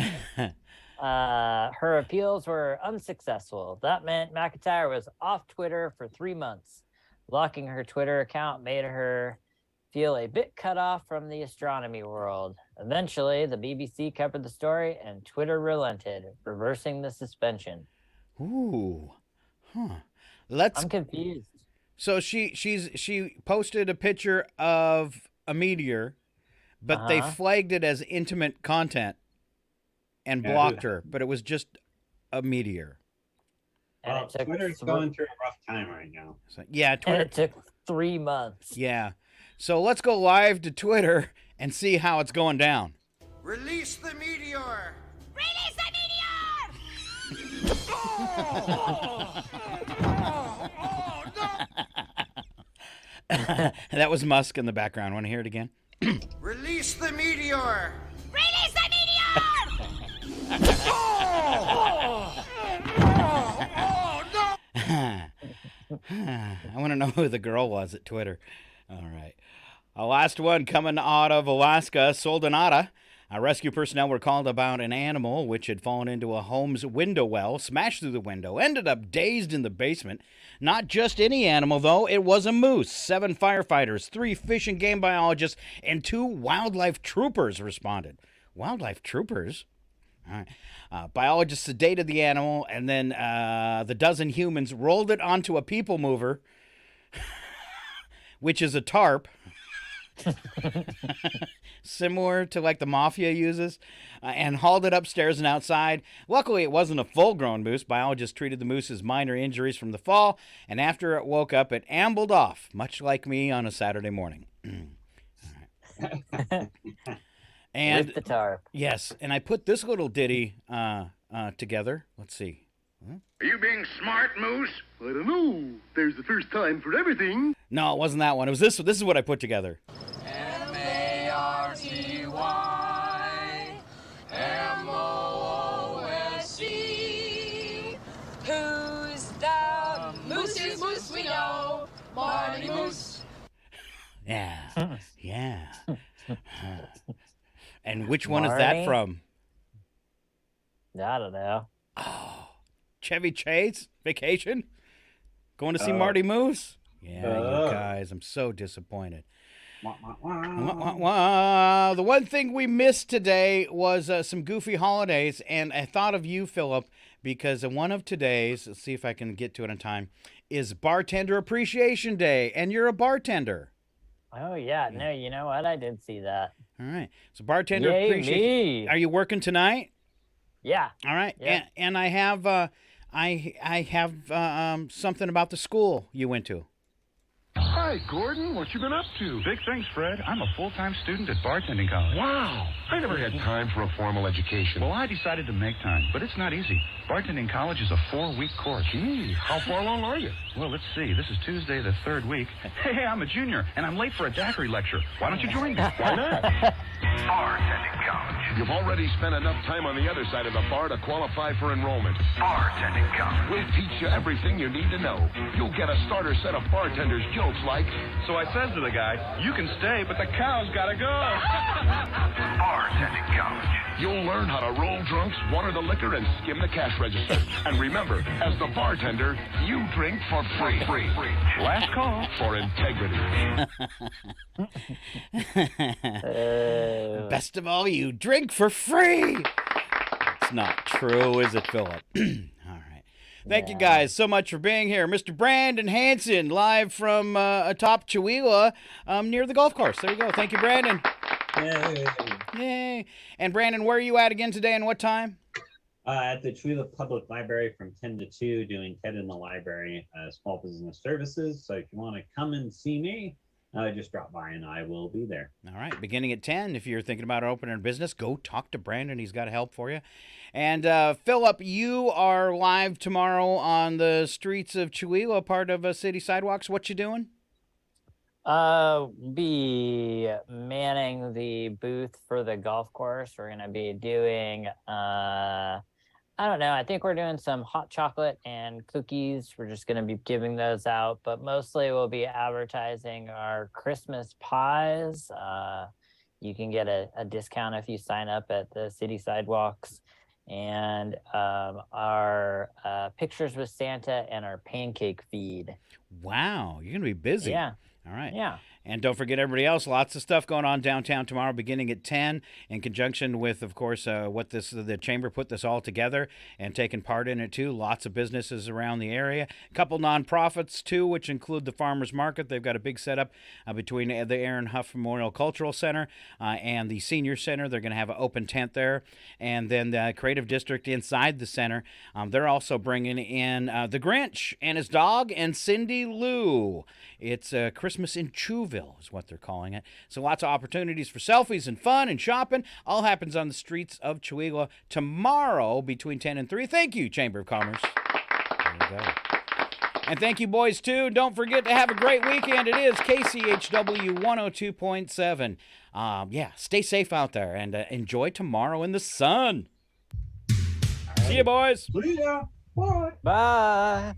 Her appeals were unsuccessful. That meant McIntyre was off Twitter for 3 months. Locking her Twitter account made her feel a bit cut off from the astronomy world. Eventually, the BBC covered the story and Twitter relented, reversing the suspension. Ooh. Huh. I'm confused. So she posted a picture of a meteor, but they flagged it as intimate content and blocked her, but it was just a meteor. And Twitter's going through a rough time right now. So, yeah, Twitter. And it took 3 months. Yeah. So let's go live to Twitter and see how it's going down. Release the meteor! Release the meteor! That was Musk in the background. Want to hear it again? Release the meteor! Release the meteor! I want to know who the girl was at Twitter. All right. Last one coming out of Alaska, Soldinata. Rescue personnel were called about an animal which had fallen into a home's window well, smashed through the window, ended up dazed in the basement. Not just any animal, though. It was a moose. 7 firefighters, 3 fish and game biologists, and 2 wildlife troopers responded. Wildlife troopers? All right. Biologists sedated the animal, and then the dozen humans rolled it onto a people mover, which is a tarp, similar to like the mafia uses, and hauled it upstairs and outside. Luckily, it wasn't a full-grown moose. Biologists treated the moose's minor injuries from the fall, and after it woke up, it ambled off, much like me on a Saturday morning. And with the tarp. Yes, and I put this little ditty together. Let's see. Are you being smart, Moose? I don't know. There's the first time for everything. No, it wasn't that one. It was this. This is what I put together. M-A-R-T-Y-M-O-O-S-E. Who's the moosey moose we know? Marty Moose. Yeah. Yeah. And which one is that from? I don't know. Oh, Chevy Chase Vacation? Going to see Marty Moose? Yeah, you guys, I'm so disappointed. The one thing we missed today was some goofy holidays, and I thought of you, Phillip, because one of today's, let's see if I can get to it in time, is Bartender Appreciation Day, and you're a bartender. Oh, yeah. No, you know what? I did see that. All right. So Bartender Yay, Appreciation. me. Are you working tonight? Yeah. All right. Yeah. And I have I have something about the school you went to. Hi, Gordon. What you been up to? Big things, Fred. I'm a full-time student at bartending college. Wow. I never had time for a formal education. Well, I decided to make time, but it's not easy. Bartending college is a 4-week course. Gee, how far along are you? Well, let's see. This is Tuesday, the 3rd week. Hey, I'm a junior, and I'm late for a daiquiri lecture. Why don't you join me? Why not? Bartending College. You've already spent enough time on the other side of the bar to qualify for enrollment. Bartending College. We'll teach you everything you need to know. You'll get a starter set of bartenders' jokes like... So I says to the guy, you can stay, but the cow's gotta go. Bartending College. You'll learn how to roll drunks, water the liquor, and skim the cash register. And remember, as the bartender, you drink for free. Last call. For integrity. Best of all, you drink for free. It's not true, is it, Phillip? All right. Thank you guys so much for being here. Mr. Brandon Hanson, live from atop Chihuahua near the golf course. There you go. Thank you, Brandon. Yay. And Brandon, where are you at again today and what time? At the Chihuahua Public Library from 10 to 2, doing Ted in the Library, small business services. So if you want to come and see me, just drop by and I will be there. All right. Beginning at 10, if you're thinking about opening a business, go talk to Brandon. He's got help for you. And Phillip, you are live tomorrow on the streets of Chihuahua, part of City Sidewalks. What you doing? Be manning the booth for the golf course. We're gonna be doing I don't know, I think we're doing some hot chocolate and cookies. We're just gonna be giving those out, but mostly we'll be advertising our Christmas pies. You can get a discount if you sign up at the City Sidewalks, and our pictures with Santa and our pancake feed. Wow, you're gonna be busy. Yeah. All right. Yeah. And don't forget, everybody else, lots of stuff going on downtown tomorrow beginning at 10 in conjunction with, of course, the Chamber put this all together and taken part in it, too. Lots of businesses around the area. A couple nonprofits, too, which include the Farmers Market. They've got a big setup between the Aaron Huff Memorial Cultural Center and the Senior Center. They're going to have an open tent there. And then the Creative District inside the center, they're also bringing in the Grinch and his dog and Cindy Lou. It's Christmas in Chewville is what they're calling it. So lots of opportunities for selfies and fun and shopping. All happens on the streets of Chihuahua tomorrow between 10 and 3. Thank you, Chamber of Commerce. There you go. And thank you, boys, too. Don't forget to have a great weekend. It is KCHW 102.7. Yeah, stay safe out there and enjoy tomorrow in the sun. Right. See you, boys. See ya. Bye. Bye.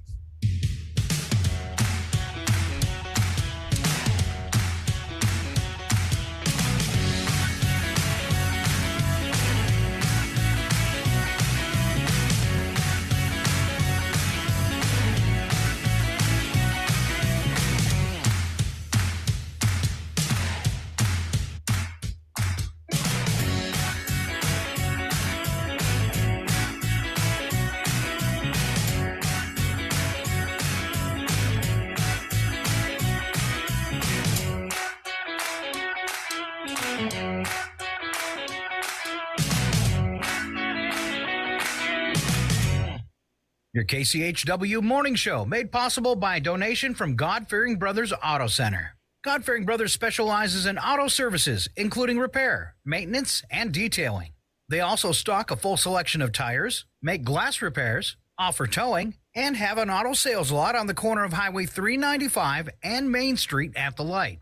Your KCHW Morning Show, made possible by a donation from God-Fearing Brothers Auto Center. God-Fearing Brothers specializes in auto services, including repair, maintenance, and detailing. They also stock a full selection of tires, make glass repairs, offer towing, and have an auto sales lot on the corner of Highway 395 and Main Street at the light.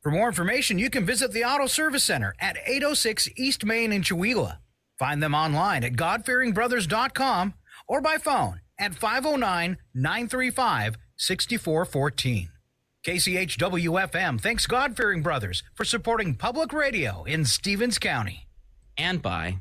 For more information, you can visit the Auto Service Center at 806 East Main in Chihuahua. Find them online at godfearingbrothers.com or by phone at 509-935-6414. KCHW FM thanks God-Fearing Brothers for supporting public radio in Stevens County. And by